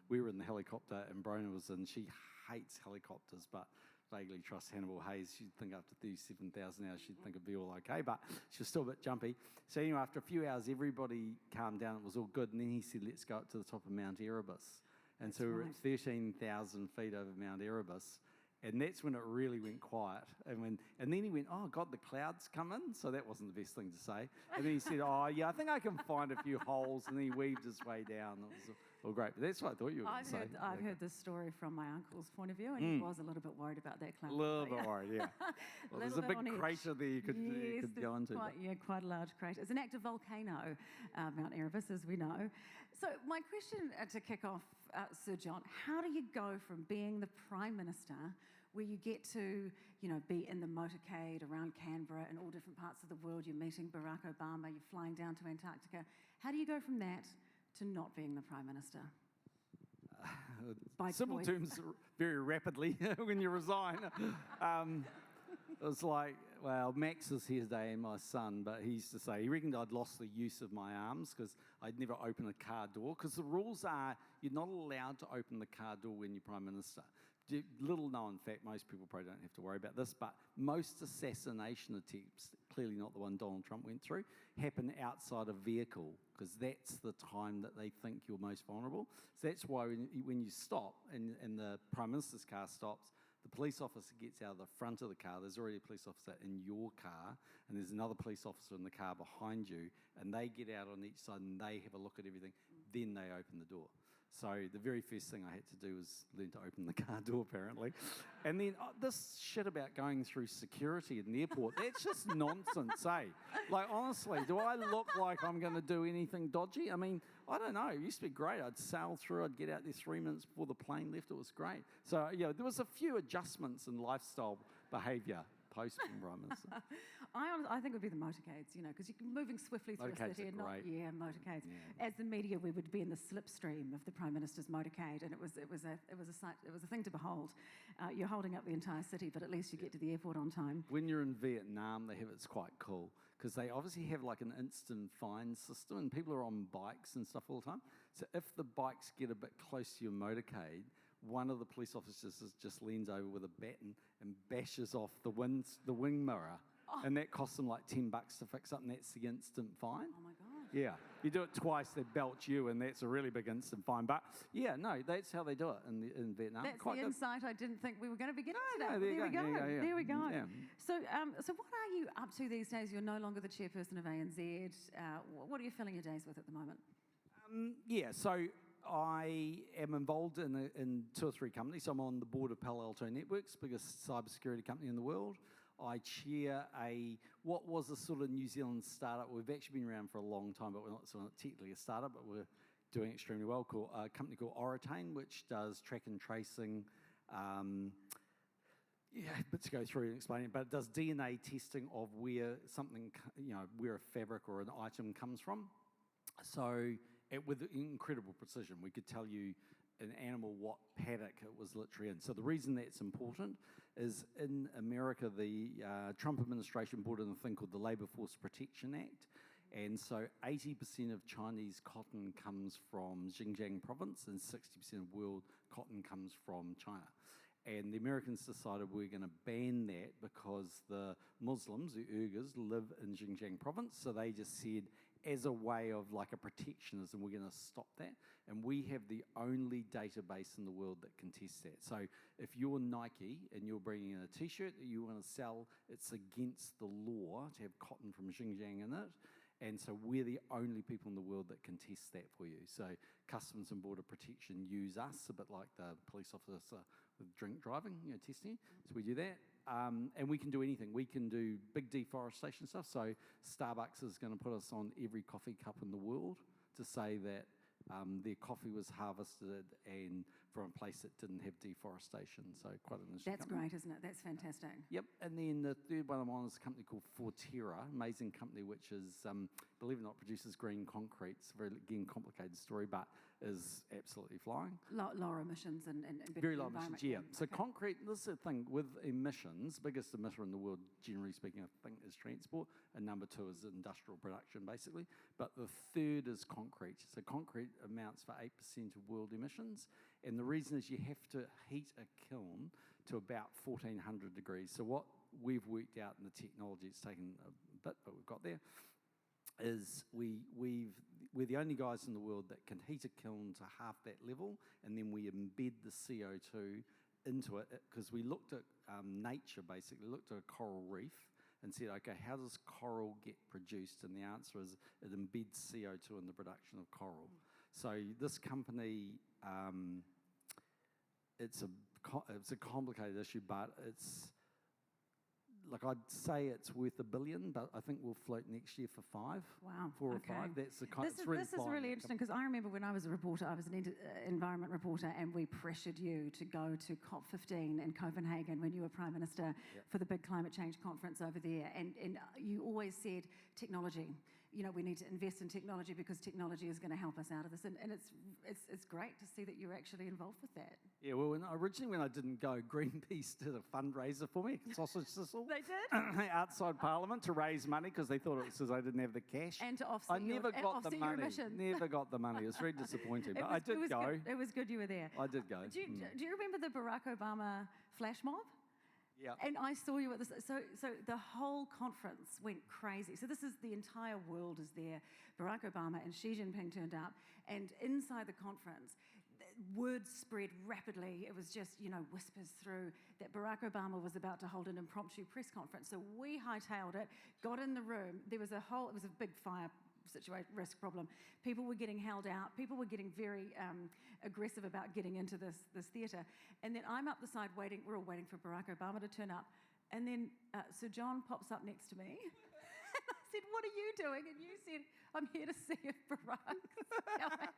we were in the helicopter and Brona was in. She hates helicopters, but vaguely trusts Hannibal Hayes. She'd think after 37,000 hours, she'd think it'd be all okay, but she was still a bit jumpy. So anyway, after a few hours, everybody calmed down. It was all good. And then he said, let's go up to the top of Mount Erebus. And so we were at 13,000 feet over Mount Erebus. And that's when it really went quiet. And then he went, oh, God, the clouds come in. So that wasn't the best thing to say. And then he said, oh, yeah, I think I can find a few holes. And then he weaved his way down. It was all great. But that's what I thought you were going to say. I've heard this story from my uncle's point of view, and he was a little bit worried about that cloud. A little bit worried, yeah. Well, there's a big crater there you could go into. Quite a large crater. It's an active volcano, Mount Erebus, as we know. So my question to kick off, Sir John, how do you go from being the Prime Minister, where you get to, be in the motorcade around Canberra and all different parts of the world, you're meeting Barack Obama, you're flying down to Antarctica. How do you go from that to not being the Prime Minister? Simple terms, very rapidly when you resign. It was like, well, Max is here today, my son, but he used to say, he reckoned I'd lost the use of my arms because I'd never open a car door, because the rules are you're not allowed to open the car door when you're Prime Minister. Little known fact, most people probably don't have to worry about this, but most assassination attempts, clearly not the one Donald Trump went through, happen outside a vehicle, because that's the time that they think you're most vulnerable. So that's why when you stop and the Prime Minister's car stops, the police officer gets out of the front of the car, there's already a police officer in your car, and there's another police officer in the car behind you, and they get out on each side and they have a look at everything, then they open the door. So the very first thing I had to do was learn to open the car door, apparently. And then this shit about going through security at an airport, that's just nonsense, eh? Like, honestly, do I look like I'm going to do anything dodgy? I mean, I don't know. It used to be great. I'd sail through. I'd get out there 3 minutes before the plane left. It was great. So, yeah, there was a few adjustments in lifestyle behaviour post-Prime Minister. I think it would be the motorcades, you know, because you're moving swiftly through a city and not, motorcades. Yeah. As the media, we would be in the slipstream of the Prime Minister's motorcade, and it was a thing to behold. You're holding up the entire city, but at least you get to the airport on time. When you're in Vietnam, it's quite cool, because they obviously have like an instant fine system, and people are on bikes and stuff all the time. So if the bikes get a bit close to your motorcade, one of the police officers just leans over with a baton and bashes off the wing mirror. Oh. And that costs them like $10 to fix up, and that's the instant fine. Oh my God. Yeah. You do it twice, they belch you, and that's a really big instant fine. But yeah, no, that's how they do it in Vietnam. That's quite the good insight I didn't think we were going to be getting today. No, there we go. Yeah. There we go. Yeah. So what are you up to these days? You're no longer the chairperson of ANZ. What are you filling your days with at the moment? So I am involved in 2 or 3 companies. So I'm on the board of Palo Alto Networks, biggest cybersecurity company in the world. I chair what was a sort of New Zealand startup. We've actually been around for a long time, but we're not technically a startup, but we're doing extremely well. A company called Oratain, which does track and tracing. But to go through and explain it, but it does DNA testing of where something, where a fabric or an item comes from. So with incredible precision, we could tell you an animal what paddock it was literally in. So the reason that's important is in America, the Trump administration brought in a thing called the Labour Force Protection Act. And so 80% of Chinese cotton comes from Xinjiang province, and 60% of world cotton comes from China. And the Americans decided we're going to ban that because the Muslims, the Uyghurs, live in Xinjiang province. So they just said, as a way of like a protectionism, we're going to stop that. And we have the only database in the world that can test that. So if you're Nike and you're bringing in a T-shirt that you want to sell, it's against the law to have cotton from Xinjiang in it. And so we're the only people in the world that can test that for you. So Customs and Border Protection use us, a bit like the police officer with drink driving, testing. So we do that. And we can do anything. We can do big deforestation stuff. So Starbucks is going to put us on every coffee cup in the world to say that their coffee was harvested and from a place that didn't have deforestation. So quite an interesting That's great, isn't it? That's fantastic. Yep. And then the third one I'm on is a company called Forterra, amazing company, which is, believe it or not, produces green concrete. It's a very, again, complicated story, but is absolutely flying. Lower emissions and better very low emissions, yeah. Okay. So concrete, this is the thing with emissions, biggest emitter in the world, generally speaking, I think, is transport, and number 2 is industrial production, basically. But the third is concrete. So concrete amounts for 8% of world emissions, and the reason is you have to heat a kiln to about 1400 degrees. So what we've worked out in the technology, it's taken a bit, but we've got there, is we're the only guys in the world that can heat a kiln to half that level, and then we embed the CO2 into it, because we looked at nature, basically, looked at a coral reef and said, okay, how does coral get produced? And the answer is it embeds CO2 in the production of coral. So this company, it's a complicated issue, but it's, like I'd say it's worth $1 billion, but I think we'll float next year for 5. Wow. 4 or okay. 5. That's the kind. This is really interesting, because I remember when I was a reporter, I was an environment reporter, and we pressured you to go to COP15 in Copenhagen when you were Prime Minister for the big climate change conference over there, and you always said technology. we need to invest in technology because technology is going to help us out of this. And it's great to see that you're actually involved with that. Yeah, well, originally when I didn't go, Greenpeace did a fundraiser for me, sausage sizzle. They did? Outside Parliament to raise money because they thought it was because I didn't have the cash. And to offset your emissions. Never got the money. It was very disappointing, but I did go. It was good you were there. I did go. Do you remember the Barack Obama flash mob? Yeah. And I saw you at this. So the whole conference went crazy. So this is the entire world is there. Barack Obama and Xi Jinping turned up, and inside the conference, words spread rapidly. It was just, whispers through that Barack Obama was about to hold an impromptu press conference. So we hightailed it, got in the room. It was a big fire situation, risk problem. People were getting held out. People were getting very aggressive about getting into this theatre. And then I'm up the side waiting. We're all waiting for Barack Obama to turn up. And then Sir John pops up next to me. And I said, "What are you doing?" And you said, "I'm here to see if Barack's coming."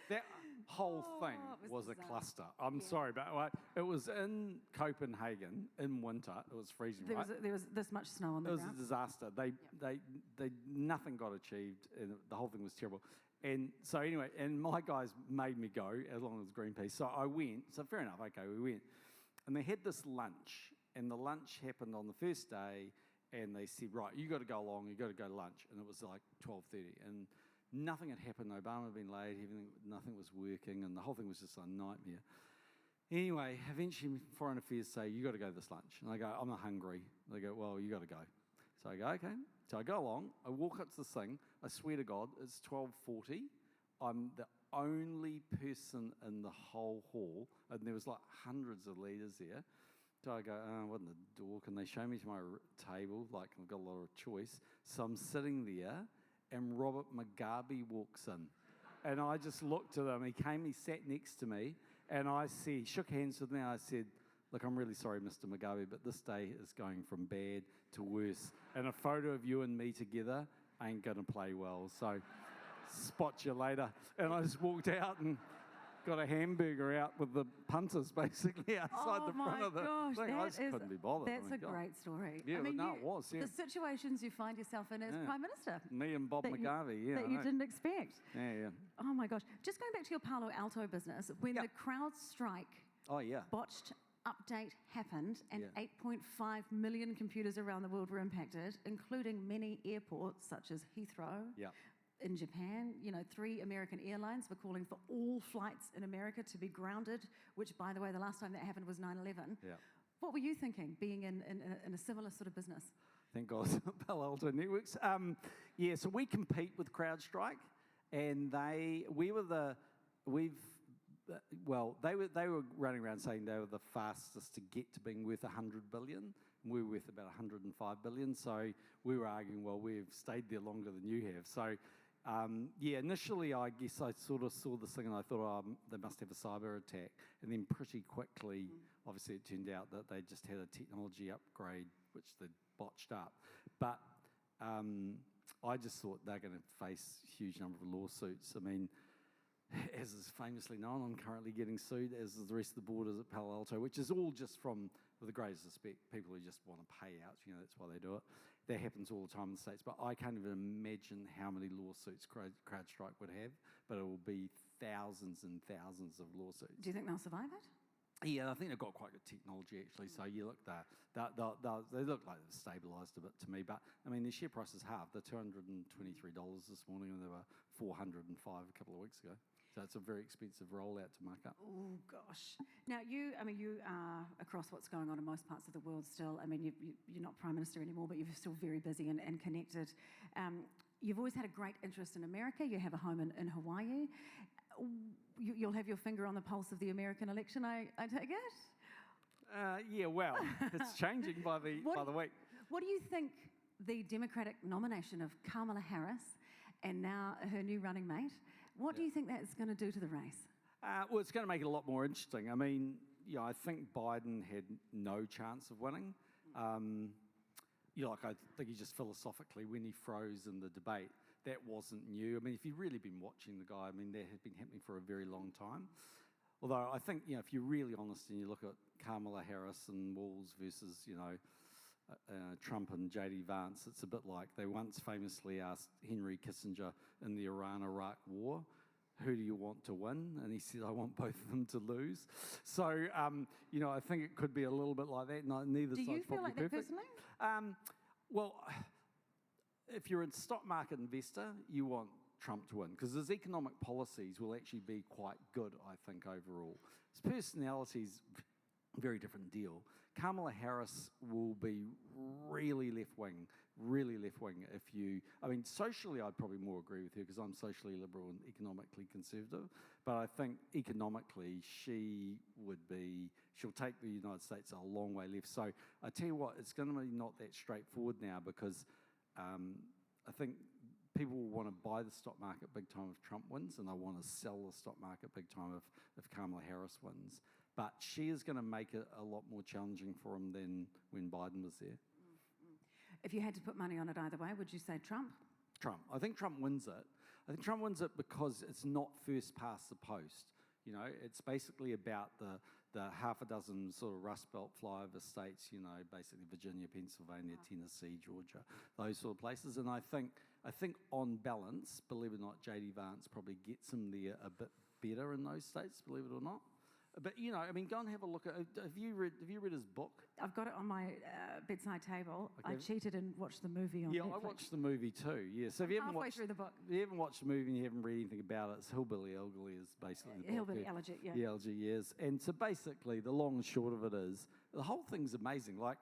That whole thing was a cluster. I'm sorry, but it was in Copenhagen in winter. It was freezing. There was this much snow on the ground. It was a disaster. They nothing got achieved, and the whole thing was terrible. And so anyway, and my guys made me go along with Greenpeace. So I went. So fair enough. Okay, we went, and they had this lunch, and the lunch happened on the first day. And they said, right, you got to go along, you got to go to lunch. And it was like 12:30. And nothing had happened. Obama had been late, nothing was working, and the whole thing was just a nightmare. Anyway, eventually Foreign Affairs say, you got to go to this lunch. And I go, I'm not hungry. They go, well, you got to go. So I go, okay. So I go along, I walk up to this thing, I swear to God, it's 12:40. I'm the only person in the whole hall, and there was like hundreds of leaders there. So I go, what in the door? Can they show me to my table? Like, I've got a lot of choice. So I'm sitting there, and Robert Mugabe walks in. And I just looked at him. He came, he sat next to me, and he shook hands with me. I said, look, I'm really sorry, Mr. Mugabe, but this day is going from bad to worse. And a photo of you and me together ain't going to play well. So spot you later. And I just walked out and got a hamburger out with the punters basically outside the front of the thing. I just couldn't be bothered. That's a great story. Yeah, it was. Yeah. The situations you find yourself in as Prime Minister. Me and Bob Mugabe, that you didn't expect. Yeah. Oh my gosh. Just going back to your Palo Alto business, when the CrowdStrike botched update happened and 8.5 million computers around the world were impacted, including many airports such as Heathrow. Yeah. In Japan, 3 American airlines were calling for all flights in America to be grounded, which, by the way, the last time that happened was 9/11. Yeah. What were you thinking, being in a similar sort of business? Thank God, Palo Alto Networks. So we compete with CrowdStrike, and they were running around saying they were the fastest to get to being worth 100 billion. We were worth about 105 billion. So we were arguing, well, we've stayed there longer than you have. So initially I guess I sort of saw this thing and I thought, they must have a cyber attack. And then pretty quickly, obviously it turned out that they just had a technology upgrade, which they botched up. But I just thought they're going to face a huge number of lawsuits. I mean, as is famously known, I'm currently getting sued, as is the rest of the board is at Palo Alto, which is all just from, with the greatest respect, people who just want to pay out, that's why they do it. That happens all the time in the States, but I can't even imagine how many lawsuits CrowdStrike would have, but it will be thousands and thousands of lawsuits. Do you think they'll survive it? Yeah, I think they've got quite good technology, actually. So you look there, they look like they've stabilised a bit to me. But, I mean, their share price is halved. They're $223 this morning, and they were $405 a couple of weeks ago. So it's a very expensive rollout to mark up. Oh, gosh. Now, you are across what's going on in most parts of the world still. I mean, you're not Prime Minister anymore, but you're still very busy and connected. You've always had a great interest in America. You have a home in Hawaii. You'll have your finger on the pulse of the American election, I take it? Yeah, well, it's changing by the week. What do you think the Democratic nomination of Kamala Harris and now her new running mate, what do you think that's going to do to the race? Well, it's going to make it a lot more interesting. I mean, I think Biden had no chance of winning. I think he just philosophically, when he froze in the debate, that wasn't new. I mean, if you've really been watching the guy, I mean, that had been happening for a very long time. Although I think, if you're really honest and you look at Kamala Harris and Walz versus, Trump and JD Vance, it's a bit like they once famously asked Henry Kissinger in the Iran-Iraq war, who do you want to win? And he said, I want both of them to lose. So, you know, I think it could be a little bit like that. Neither Do you side's feel probably like that perfect. personally? Well, if you're a stock market investor, you want Trump to win, because his economic policies will actually be quite good, I think, overall. His personality's a very different deal. Kamala Harris will be really left-wing if you... I mean, socially, I'd probably more agree with her, because I'm socially liberal and economically conservative, but I think economically she'll take the United States a long way left. So I tell you what, it's going to be not that straightforward now, because I think people will want to buy the stock market big time if Trump wins, and they want to sell the stock market big time if Kamala Harris wins. But she is going to make it a lot more challenging for him than when Biden was there. If you had to put money on it either way, would you say Trump? Trump. I think Trump wins it. I think Trump wins it because it's not first past the post. You know, it's basically about the half a dozen sort of Rust Belt flyover states, you know, basically Virginia, Pennsylvania, Tennessee, Georgia, those sort of places. And I think on balance, believe it or not, JD Vance probably gets him there a bit better in those states, believe it or not. But, you know, I mean, go and have a look at... Have you read his book? I've got it on my bedside table. Okay. I cheated and watched the movie on Netflix. Yeah, I watched the movie too, yeah. So if you haven't halfway through the book. If you haven't watched the movie and you haven't read anything about it, it's Hillbilly Elegy is basically the book. Hillbilly Elegy, yeah. The Elegy, yes. And so basically, the long and short of it is, the whole thing's amazing. Like,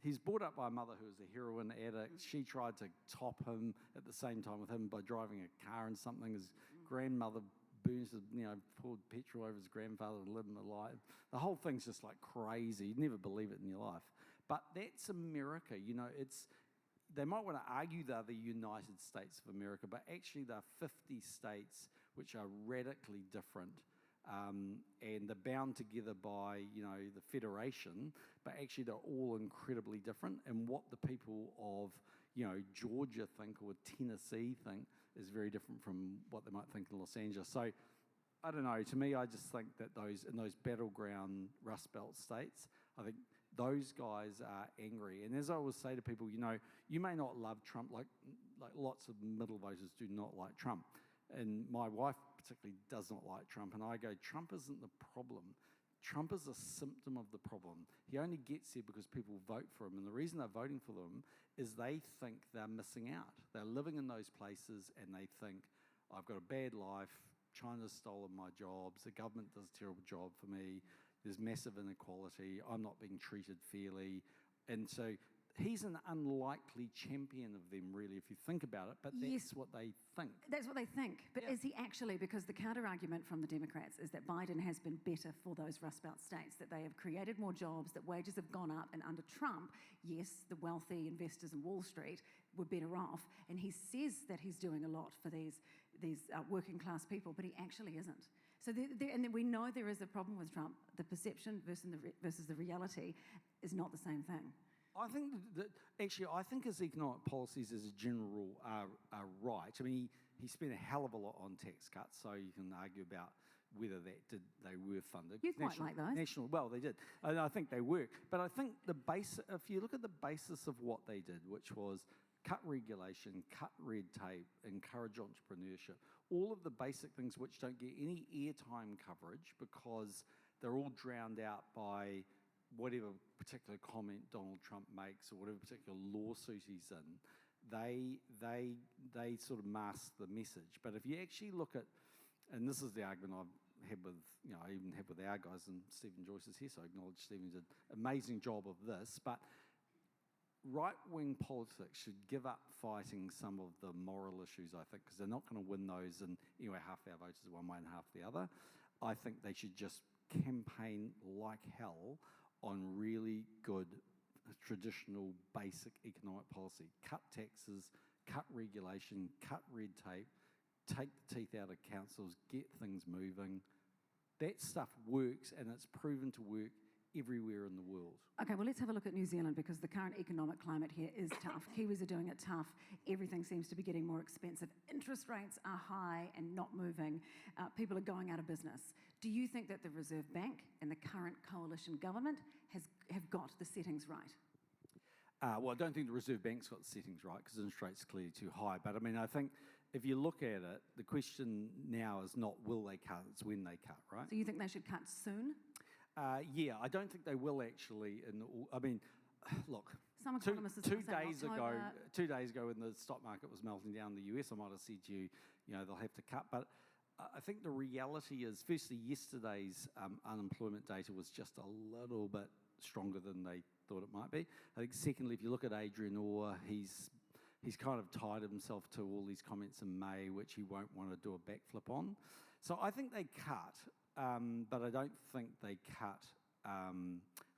he's brought up by a mother who was a heroin addict. She tried to top him at the same time with him by driving a car and something. His grandmother burns, poured petrol over his grandfather and lit him alive. The whole thing's just like crazy. You'd never believe it in your life. But that's America. You know, they might want to argue they're the United States of America, but actually there are 50 states which are radically different. And they're bound together by, you know, the federation, but actually they're all incredibly different. And what the people of, you know, Georgia think or Tennessee think is very different from what they might think in Los Angeles. So, I don't know, to me, I just think that in those battleground Rust Belt states, I think those guys are angry. And as I always say to people, you know, you may not love Trump, like lots of middle voters do not like Trump. And my wife particularly does not like Trump. And I go, Trump isn't the problem. Trump is a symptom of the problem. He only gets there because people vote for him. And the reason they're voting for them is they think they're missing out. They're living in those places and they think, I've got a bad life, China's stolen my jobs, the government does a terrible job for me, there's massive inequality, I'm not being treated fairly. And so he's an unlikely champion of them, really, if you think about it, but that's what they think. That's what they think. But is he actually, because the counter-argument from the Democrats is that Biden has been better for those Rust Belt states, that they have created more jobs, that wages have gone up, and under Trump, yes, the wealthy investors in Wall Street were better off, and he says that he's doing a lot for these working class people, but he actually isn't. So and then we know there is a problem with Trump. The perception versus the reality is not the same thing. I think that actually, I think his economic policies as a general rule are right. I mean, he spent a hell of a lot on tax cuts, so you can argue about whether they were funded. You quite like those. Well, they did. And I think they work. But I think if you look at the basis of what they did, which was cut regulation, cut red tape, encourage entrepreneurship, all of the basic things which don't get any airtime coverage because they're all drowned out by whatever particular comment Donald Trump makes or whatever particular lawsuit he's in, they sort of mask the message. But if you actually look at, and this is the argument I've had with, you know, I even had with our guys, and Stephen Joyce is here, so I acknowledge Stephen did an amazing job of this, but right-wing politics should give up fighting some of the moral issues, I think, because they're not going to win those, and anyway, half our voters are one way and half the other. I think they should just campaign like hell on really good, traditional, basic economic policy. Cut taxes, cut regulation, cut red tape, take the teeth out of councils, get things moving. That stuff works, and it's proven to work everywhere in the world. Okay, well, let's have a look at New Zealand, because the current economic climate here is tough. Kiwis are doing it tough. Everything seems to be getting more expensive. Interest rates are high and not moving. People are going out of business. Do you think that the Reserve Bank and the current coalition government have got the settings right? Well, I don't think the Reserve Bank's got the settings right because interest rates are clearly too high. But I mean, I think if you look at it, the question now is not will they cut, it's when they cut, right? So you think they should cut soon? Yeah, I don't think they will actually. I mean, look, Some economists are still saying 2 days ago when the stock market was melting down in the US, I might have said to you, they'll have to cut. But I think the reality is, firstly, yesterday's unemployment data was just a little bit stronger than they thought it might be. I think secondly, if you look at Adrian Orr, he's kind of tied himself to all these comments in May, which he won't want to do a backflip on. So I think they cut, but I don't think they cut. I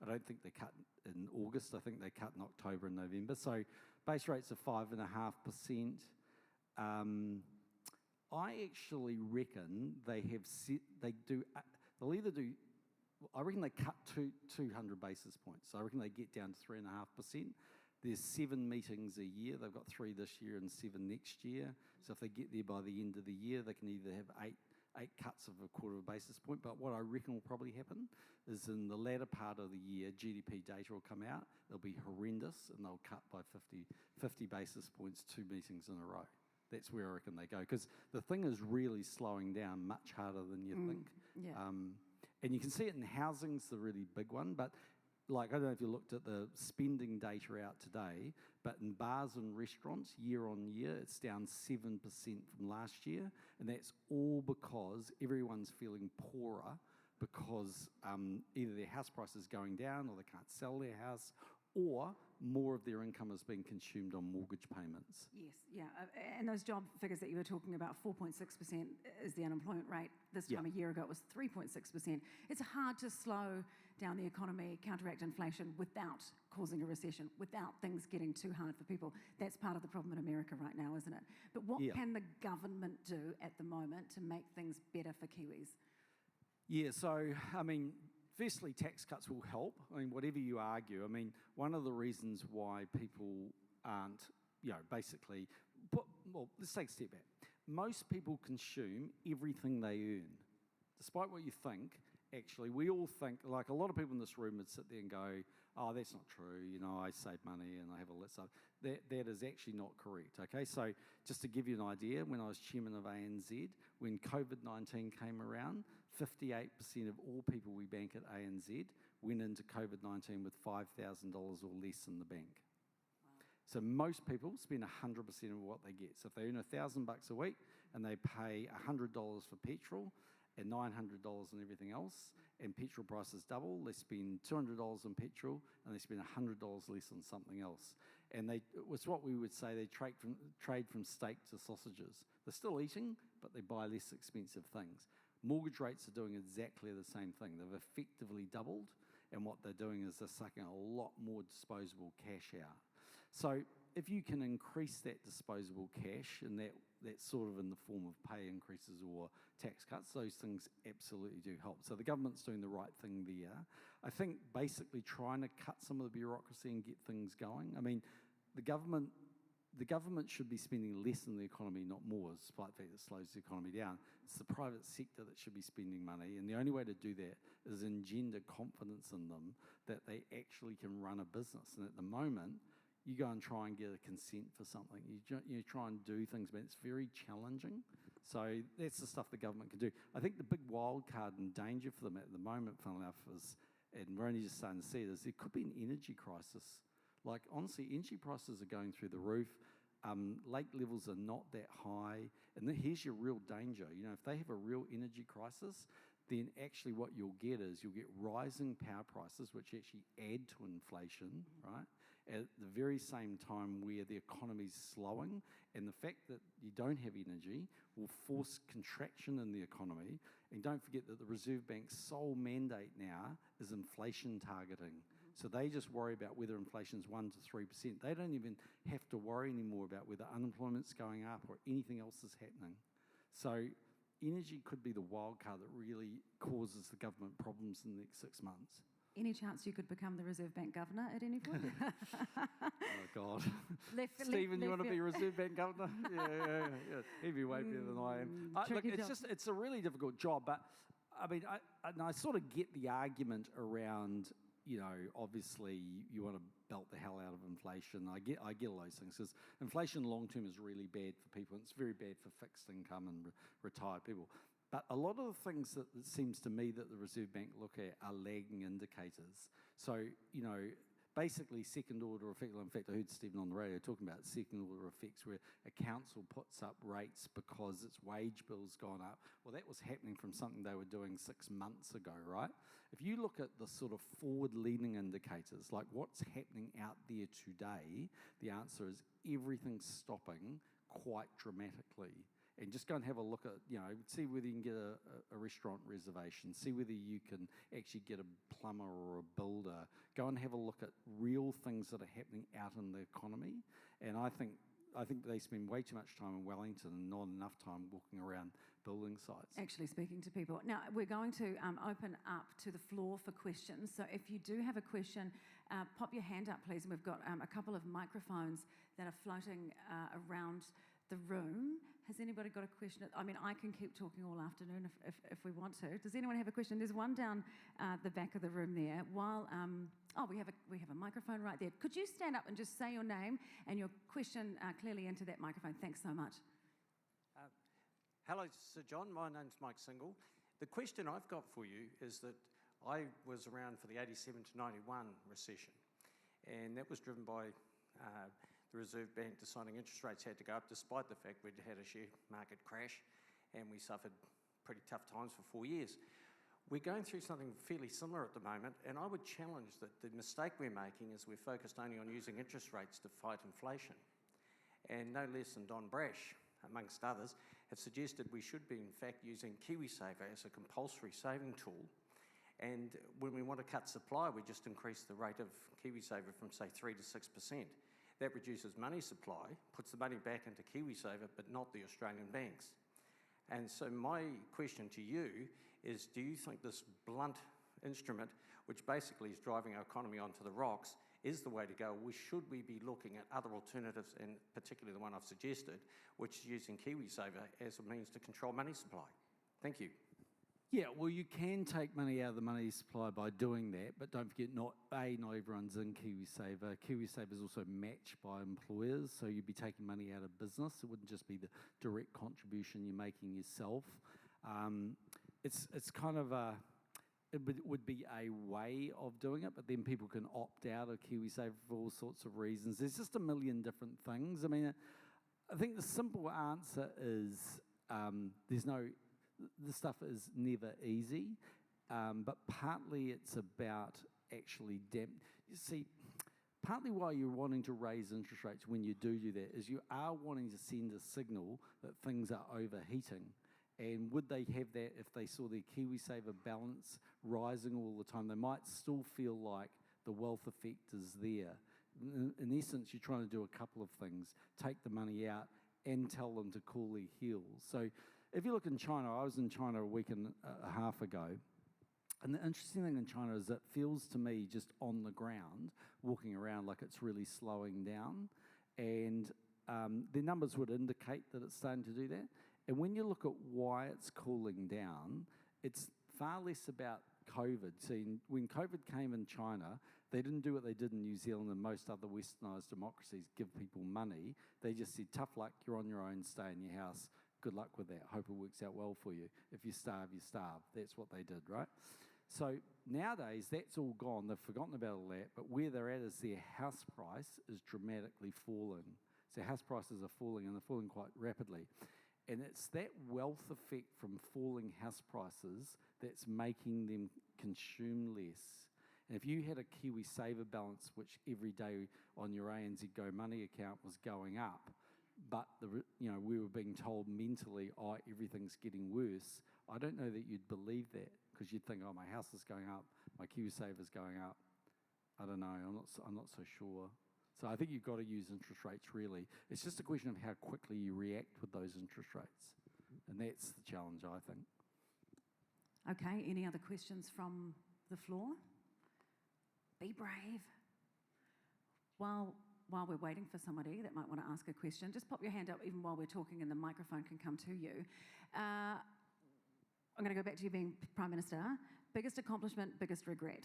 don't think they cut in August. I think they cut in October and November. So base rates are 5.5%. I actually reckon they'll either do. I reckon they cut 200 basis points. So I reckon they get down to 3.5%. There's 7 meetings a year. They've got 3 this year and 7 next year. So if they get there by the end of the year, they can either have eight cuts of 1/4 basis point. But what I reckon will probably happen is in the latter part of the year, GDP data will come out. They'll be horrendous, and they'll cut by 50 basis points 2 meetings in a row. That's where I reckon they go. Because the thing is really slowing down much harder than you think. Yeah. And you can see it in housing's the really big one. But like, I don't know if you looked at the spending data out today, but in bars and restaurants, year on year, it's down 7% from last year. And that's all because everyone's feeling poorer because either their house price is going down or they can't sell their house, or more of their income is being consumed on mortgage payments. Yes, yeah. And those job figures that you were talking about, 4.6% is the unemployment rate. This time a year ago, it was 3.6%. It's hard to slow down the economy, counteract inflation without causing a recession, without things getting too hard for people. That's part of the problem in America right now, isn't it? But what can the government do at the moment to make things better for Kiwis? Yeah, so, I mean, firstly, tax cuts will help. I mean, whatever you argue. I mean, one of the reasons why people aren't, basically, well, let's take a step back. Most people consume everything they earn. Despite what you think, actually, we all think, like a lot of people in this room would sit there and go, oh, that's not true, I save money and I have all that stuff. That is actually not correct, okay? So just to give you an idea, when I was chairman of ANZ, when COVID-19 came around, 58% of all people we bank at ANZ went into COVID-19 with $5,000 or less in the bank. So most people spend 100% of what they get. So if they earn $1,000 a week and they pay $100 for petrol and $900 and everything else, and petrol prices double, they spend $200 on petrol and they spend $100 less on something else. And it's what we would say they trade from steak to sausages. They're still eating, but they buy less expensive things. Mortgage rates are doing exactly the same thing. They've effectively doubled, and what they're doing is they're sucking a lot more disposable cash out. So if you can increase that disposable cash, and that's sort of in the form of pay increases or tax cuts, those things absolutely do help. So the government's doing the right thing there. I think basically trying to cut some of the bureaucracy and get things going. I mean, the government should be spending less in the economy, not more, despite the fact that it slows the economy down. It's the private sector that should be spending money, and the only way to do that is engender confidence in them that they actually can run a business. And at the moment, you go and try and get a consent for something. You try and do things, but it's very challenging. So that's the stuff the government can do. I think the big wild card and danger for them at the moment, funnily enough, is, and we're only just starting to see it, is there could be an energy crisis. Like, honestly, energy prices are going through the roof. Lake levels are not that high. And here's your real danger. If they have a real energy crisis, then actually what you'll get is you'll get rising power prices, which actually add to inflation, right? At the very same time where the economy's slowing, and the fact that you don't have energy will force contraction in the economy. And don't forget that the Reserve Bank's sole mandate now is inflation targeting. So they just worry about whether inflation's 1% to 3%. They don't even have to worry anymore about whether unemployment's going up or anything else is happening. So energy could be the wild card that really causes the government problems in the next 6 months. Any chance you could become the Reserve Bank governor at any point? Oh, God. Stephen, you want to be Reserve Bank governor? Yeah. He'd be way better than I am. Look, it's a really difficult job, but I mean, I sort of get the argument around, obviously you want to belt the hell out of inflation. I get all those things because inflation long term is really bad for people. And it's very bad for fixed income and retired people. But a lot of the things that it seems to me that the Reserve Bank look at are lagging indicators. So, basically second order effect. In fact, I heard Stephen on the radio talking about second order effects where a council puts up rates because its wage bill's gone up. Well, that was happening from something they were doing 6 months ago, right? If you look at the sort of forward-leaning indicators, like what's happening out there today, the answer is everything's stopping quite dramatically. And just go and have a look at, see whether you can get a restaurant reservation, see whether you can actually get a plumber or a builder. Go and have a look at real things that are happening out in the economy. And I think they spend way too much time in Wellington and not enough time walking around building sites. Actually speaking to people. Now, we're going to open up to the floor for questions. So if you do have a question, pop your hand up, please. And we've got a couple of microphones that are floating around the room. Has anybody got a question? I mean, I can keep talking all afternoon if we want to. Does anyone have a question? There's one down the back of the room there. While we have a microphone right there. Could you stand up and just say your name and your question clearly into that microphone? Thanks so much. Hello, Sir John. My name's Mike Single. The question I've got for you is that I was around for the 87 to 91 recession, and that was driven by the Reserve Bank deciding interest rates had to go up despite the fact we'd had a share market crash and we suffered pretty tough times for 4 years. We're going through something fairly similar at the moment, and I would challenge that the mistake we're making is we're focused only on using interest rates to fight inflation. And no less than Don Brash, amongst others, have suggested we should be in fact using KiwiSaver as a compulsory saving tool. And when we want to cut supply, we just increase the rate of KiwiSaver from say 3 to 6%. That reduces money supply, puts the money back into KiwiSaver, but not the Australian banks. And so my question to you is, do you think this blunt instrument, which basically is driving our economy onto the rocks, is the way to go? Should we be looking at other alternatives, and particularly the one I've suggested, which is using KiwiSaver as a means to control money supply? Thank you. Yeah, well, you can take money out of the money supply by doing that, but don't forget, not everyone's in KiwiSaver. KiwiSaver is also matched by employers, so you'd be taking money out of business. It wouldn't just be the direct contribution you're making yourself. It's kind of it would be a way of doing it, but then people can opt out of KiwiSaver for all sorts of reasons. There's just a million different things. I mean, I think the simple answer is this stuff is never easy, but partly it's about actually you see, partly why you're wanting to raise interest rates when you do that is you are wanting to send a signal that things are overheating. And would they have that if they saw their KiwiSaver balance rising all the time? They might still feel like the wealth effect is there. In essence, you're trying to do a couple of things: take the money out and tell them to cool their heels. So if you look in China, I was in China a week and a half ago, and the interesting thing in China is it feels to me just on the ground, walking around, like it's really slowing down, and their numbers would indicate that it's starting to do that. And when you look at why it's cooling down, it's far less about COVID. See, when COVID came in China, they didn't do what they did in New Zealand and most other westernised democracies, give people money. They just said, tough luck, you're on your own, stay in your house. Good luck with that. Hope it works out well for you. If you starve, you starve. That's what they did, right? So nowadays, that's all gone. They've forgotten about all that. But where they're at is their house price is dramatically falling. So house prices are falling, and they're falling quite rapidly. And it's that wealth effect from falling house prices that's making them consume less. And if you had a KiwiSaver balance, which every day on your ANZ Go Money account was going up, but we were being told mentally, everything's getting worse, I don't know that you'd believe that, because you'd think, my house is going up, my KiwiSaver's going up. I don't know, I'm not so sure. So I think you've got to use interest rates, really. It's just a question of how quickly you react with those interest rates. And that's the challenge, I think. Okay, any other questions from the floor? Be brave. While we're waiting for somebody that might want to ask a question, just pop your hand up even while we're talking and the microphone can come to you. I'm going to go back to you being Prime Minister. Biggest accomplishment, biggest regret?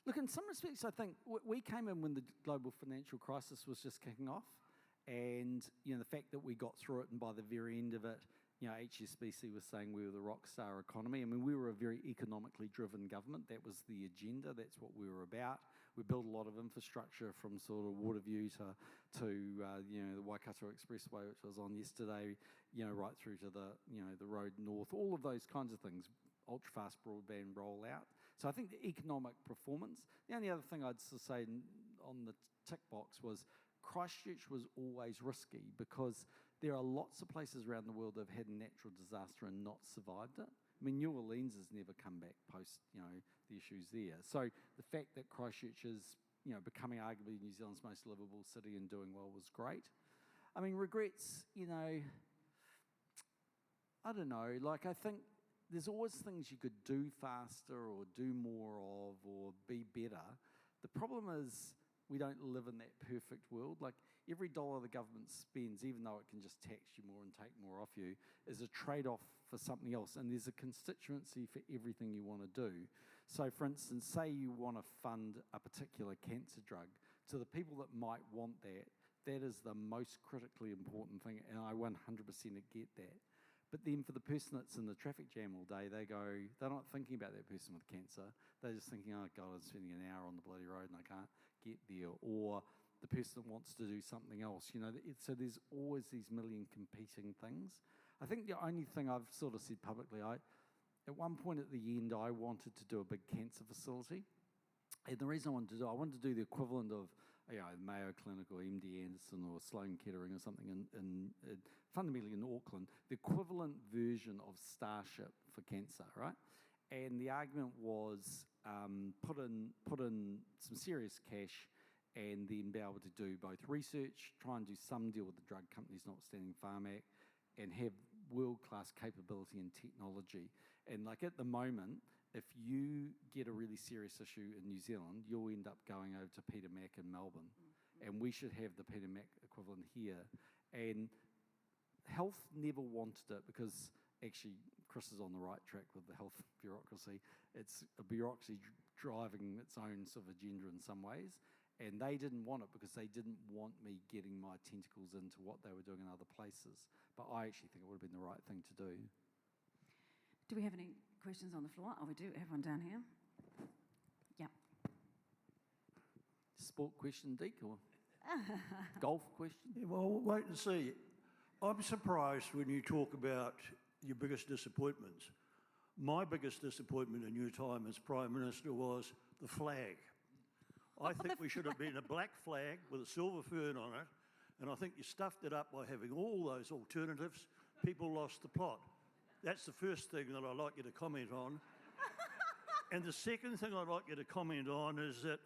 Look, in some respects, I think we came in when the global financial crisis was just kicking off, and the fact that we got through it, and by the very end of it, HSBC was saying we were the rock star economy. I mean, we were a very economically driven government. That was the agenda. That's what we were about. We built a lot of infrastructure from sort of Waterview to the Waikato Expressway, which I was on yesterday, right through to the road north, all of those kinds of things, ultra-fast broadband rollout. So I think the economic performance. The only other thing I'd say on the tick box was Christchurch was always risky because there are lots of places around the world that have had a natural disaster and not survived it. I mean, New Orleans has never come back post, the issues there. So the fact that Christchurch is, becoming arguably New Zealand's most livable city and doing well was great. I mean, regrets, I don't know. Like, I think there's always things you could do faster or do more of or be better. The problem is we don't live in that perfect world. Like, every dollar the government spends, even though it can just tax you more and take more off you, is a trade-off for something else. And there's a constituency for everything you want to do. So, for instance, say you want to fund a particular cancer drug. To the people that might want that, that is the most critically important thing, and I 100% get that. But then for the person that's in the traffic jam all day, they're not thinking about that person with cancer. They're just thinking, oh God, I'm spending an hour on the bloody road and I can't get there. Or the person that wants to do something else, so there's always these million competing things. I think the only thing I've sort of said publicly, at one point at the end, I wanted to do a big cancer facility. And the reason I wanted to do the equivalent of Mayo Clinic or MD Anderson or Sloan Kettering or something fundamentally in Auckland, the equivalent version of Starship for cancer, right? And the argument was put in some serious cash and then be able to do both research, try and do some deal with the drug companies, notwithstanding Pharmac, and have world-class capability and technology. And like at the moment, if you get a really serious issue in New Zealand, you'll end up going over to Peter Mac in Melbourne. And we should have the Peter Mac equivalent here. And health never wanted it because actually Chris is on the right track with the health bureaucracy. It's a bureaucracy driving its own sort of agenda in some ways. And they didn't want it because they didn't want me getting my tentacles into what they were doing in other places. But I actually think it would have been the right thing to do. Do we have any questions on the floor? Oh, we do have one down here. Yeah. Sport question, Deke, or golf question? Yeah, well, we'll wait and see. I'm surprised when you talk about your biggest disappointments. My biggest disappointment in your time as Prime Minister was the flag. I think we should have been a black flag with a silver fern on it, and I think you stuffed it up by having all those alternatives. People lost the plot. That's the first thing that I'd like you to comment on. And the second thing I'd like you to comment on is that,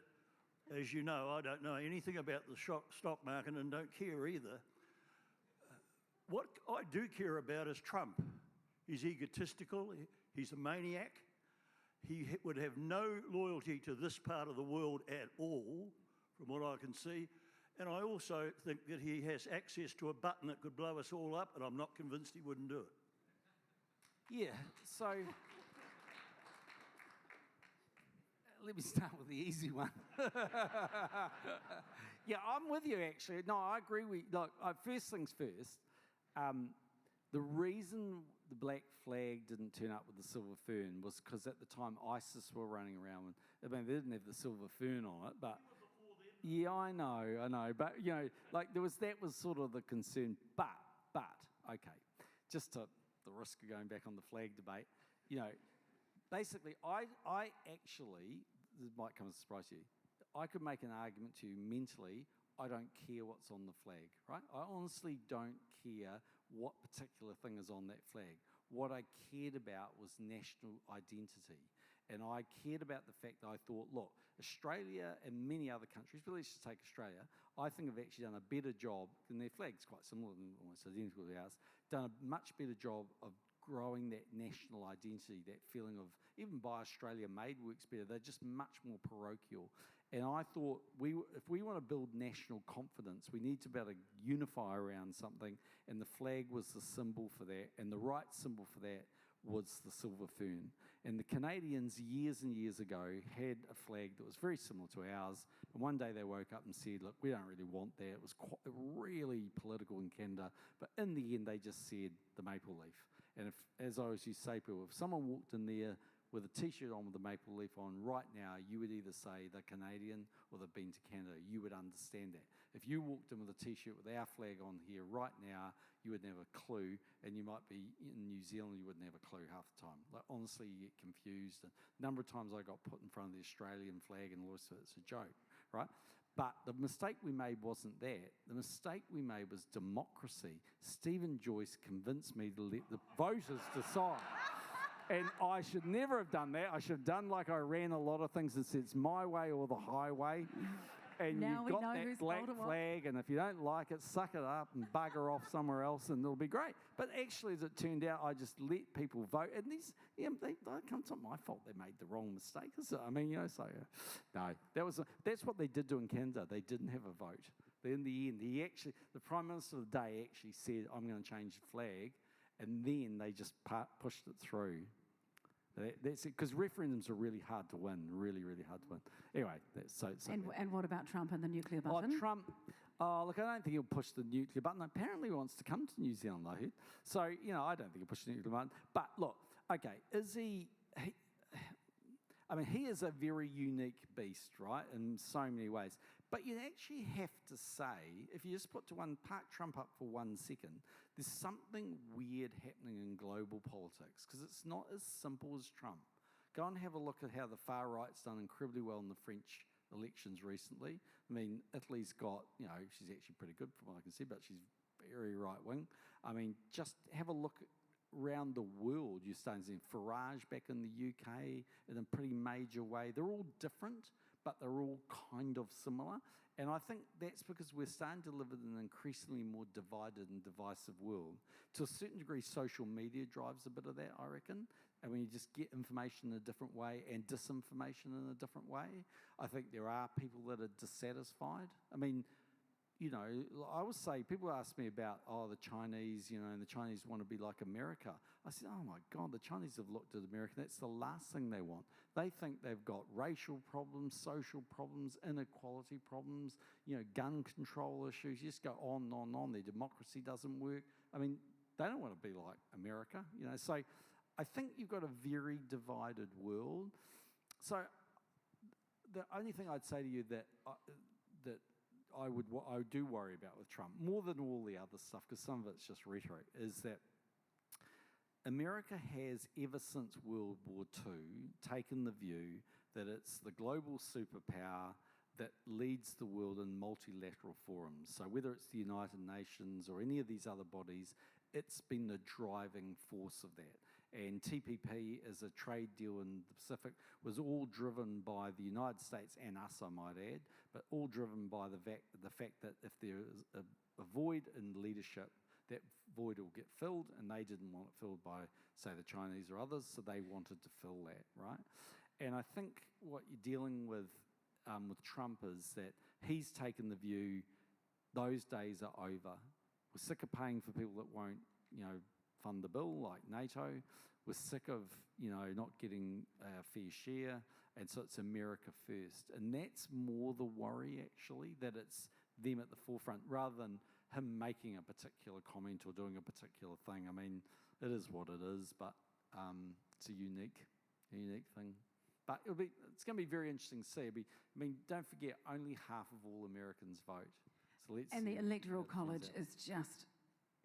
as you know, I don't know anything about the stock market and don't care either. What I do care about is Trump. He's egotistical, he's a maniac. He would have no loyalty to this part of the world at all, from what I can see. And I also think that he has access to a button that could blow us all up, and I'm not convinced he wouldn't do it. Yeah, so let me start with the easy one. Yeah, I'm with you actually. No, I agree. Look, first things first. The reason the black flag didn't turn up with the silver fern was because at the time ISIS were running around. I mean, they didn't have the silver fern on it, but yeah, I know. But that was sort of the concern. But okay, just to the risk of going back on the flag debate, basically, I actually, this might come as a surprise to you, I could make an argument to you mentally, I don't care what's on the flag, right? I honestly don't care what particular thing is on that flag. What I cared about was national identity. And I cared about the fact that I thought, look, Australia and many other countries, but let's just take Australia, I think have actually done a better job, and their flag's quite similar, almost identical to ours, done a much better job of growing that national identity, that feeling of, even Buy Australia Made works better, they're just much more parochial. And I thought, if we want to build national confidence, we need to be able to unify around something, and the flag was the symbol for that, and the right symbol for that was the silver fern. And the Canadians years and years ago had a flag that was very similar to ours. And one day they woke up and said, look, we don't really want that. It was quite, really political in Canada. But in the end, they just said the maple leaf. And if, as I always used to say, people, if someone walked in there with a T-shirt on with the maple leaf on right now, you would either say they're Canadian or they've been to Canada. You would understand that. If you walked in with a T-shirt with our flag on here right now, you wouldn't have a clue, and you might be in New Zealand, you wouldn't have a clue half the time. Like, honestly, you get confused. And a number of times I got put in front of the Australian flag and it's a joke, right? But the mistake we made wasn't that. The mistake we made was democracy. Stephen Joyce convinced me to let the voters decide. And I should never have done that. I should have done like I ran a lot of things and said it's my way or the highway. And Now you've we got know that whose black fault it was. flag, and if you don't like it, suck it up and bugger off somewhere else, and it'll be great. But actually, as it turned out, I just let people vote, and these, it's not my fault they made the wrong mistake, is it? I mean, no, that's what they did do in Canada. They didn't have a vote. But in the end, the Prime Minister of the day actually said, "I'm going to change the flag," and then they just pushed it through. That's it, because referendums are really hard to win, really, really hard to win. Anyway, And what about Trump and the nuclear button? Trump, look, I don't think he'll push the nuclear button. Apparently he wants to come to New Zealand, I heard. So, I don't think he'll push the nuclear button. But look, okay, he is a very unique beast, right, in so many ways. But you actually have to say, if you just park Trump up for 1 second, there's something weird happening in global politics, because it's not as simple as Trump. Go and have a look at how the far right's done incredibly well in the French elections recently. I mean, Italy's got, she's actually pretty good from what I can see, but she's very right-wing. I mean, just have a look around the world. You're starting to see Farage back in the UK in a pretty major way. They're all different, but they're all kind of similar. And I think that's because we're starting to live in an increasingly more divided and divisive world. To a certain degree, social media drives a bit of that, I reckon. And when you just get information in a different way and disinformation in a different way, I think there are people that are dissatisfied. I mean, I always say, people ask me about, the Chinese, and the Chinese want to be like America. I said, oh my God, the Chinese have looked at America. That's the last thing they want. They think they've got racial problems, social problems, inequality problems, gun control issues. You just go on and on and on. Their democracy doesn't work. I mean, they don't want to be like America, So I think you've got a very divided world. So the only thing I'd say to you that I do worry about with Trump, more than all the other stuff, because some of it's just rhetoric, is that America has, ever since World War II, taken the view that it's the global superpower that leads the world in multilateral forums. So whether it's the United Nations or any of these other bodies, it's been the driving force of that. And TPP, as a trade deal in the Pacific, was all driven by the United States and us, I might add, but all driven by the fact that if there is a void in leadership, that void will get filled, and they didn't want it filled by, say, the Chinese or others, so they wanted to fill that, right? And I think what you're dealing with Trump is that he's taken the view those days are over. We're sick of paying for people that won't, fund the bill, like NATO. We're sick of, not getting a fair share, and so it's America first. And that's more the worry, actually, that it's them at the forefront, rather than him making a particular comment or doing a particular thing. I mean, it is what it is, but it's a unique thing. But it's going to be very interesting to see. Don't forget, only half of all Americans vote. So let's see the Electoral how it College turns out. is just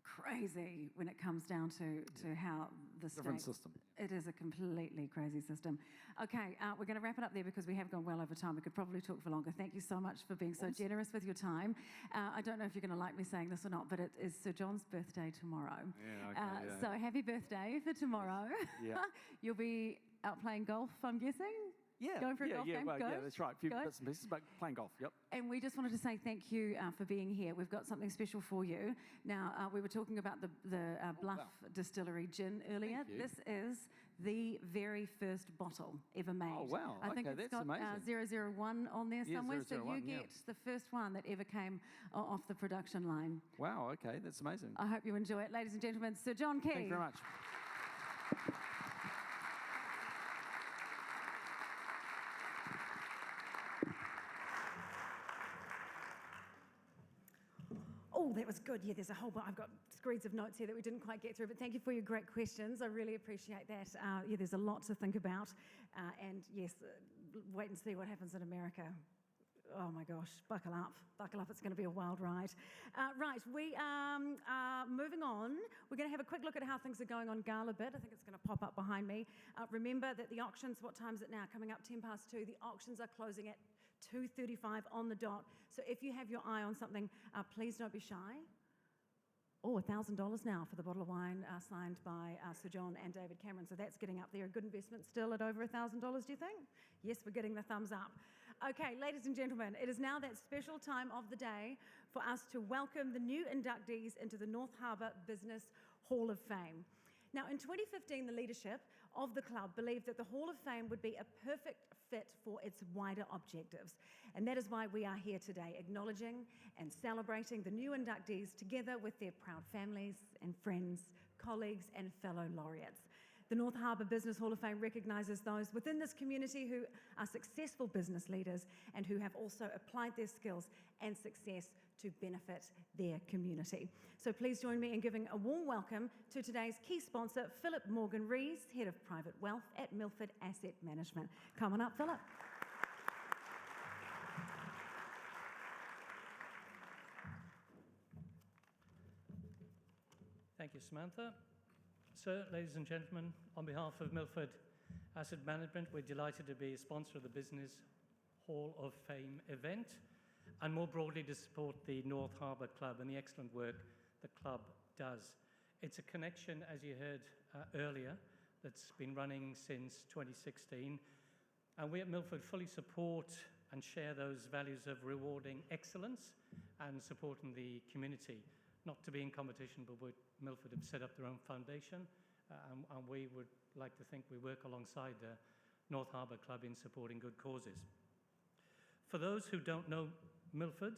crazy when it comes down to how the Different state... system. It is a completely crazy system. Okay, we're going to wrap it up there because we have gone well over time. We could probably talk for longer. Thank you so much for being so generous with your time. I don't know if you're going to like me saying this or not, but it is Sir John's birthday tomorrow. Yeah, okay, yeah. So happy birthday for tomorrow. Yeah. You'll be out playing golf, I'm guessing? Yeah. Going for a golf game? Well, Good. yeah, that's right. A few Good. bits and pieces, but playing golf, yep. And we just wanted to say thank you for being here. We've got something special for you. Now, we were talking about the Bluff Distillery gin earlier. Thank you. This is the very first bottle ever made. Oh, wow. I think Okay, it's that's got amazing. 001 on there Yeah, somewhere. So you 001, get yeah. the first one that ever came off the production line. Wow, okay, that's amazing. I hope you enjoy it. Ladies and gentlemen, Sir John Key. Thank you very much. Oh, that was good. Yeah, there's a whole bunch. I've got screeds of notes here that we didn't quite get through, but thank you for your great questions. I really appreciate that. Yeah, there's a lot to think about. And yes, wait and see what happens in America. Oh my gosh, buckle up, it's going to be a wild ride. Right, we are moving on. We're going to have a quick look at how things are going on Gala Bit. I think it's going to pop up behind me. Remember that the auctions, what time is it now? Coming up 2:10. The auctions are closing at 2:35 on the dot. So if you have your eye on something, please don't be shy. Oh, $1,000 now for the bottle of wine signed by Sir John and David Cameron. So that's getting up there. A good investment still at over $1,000, do you think? Yes, we're getting the thumbs up. Okay, ladies and gentlemen, it is now that special time of the day for us to welcome the new inductees into the North Harbour Business Hall of Fame. Now, in 2015, the leadership of the club believed that the Hall of Fame would be a perfect fit for its wider objectives. And that is why we are here today, acknowledging and celebrating the new inductees together with their proud families and friends, colleagues and fellow laureates. The North Harbour Business Hall of Fame recognises those within this community who are successful business leaders and who have also applied their skills and success to benefit their community. So please join me in giving a warm welcome to today's key sponsor, Philip Morgan-Rees, Head of Private Wealth at Milford Asset Management. Come on up, Philip. Thank you, Samantha. Sir, ladies and gentlemen, on behalf of Milford Asset Management, we're delighted to be a sponsor of the Business Hall of Fame event and more broadly to support the North Harbour Club and the excellent work the club does. It's a connection, as you heard earlier, that's been running since 2016, and we at Milford fully support and share those values of rewarding excellence and supporting the community. Not to be in competition, but Milford have set up their own foundation, and we would like to think we work alongside the North Harbour Club in supporting good causes. For those who don't know Milford,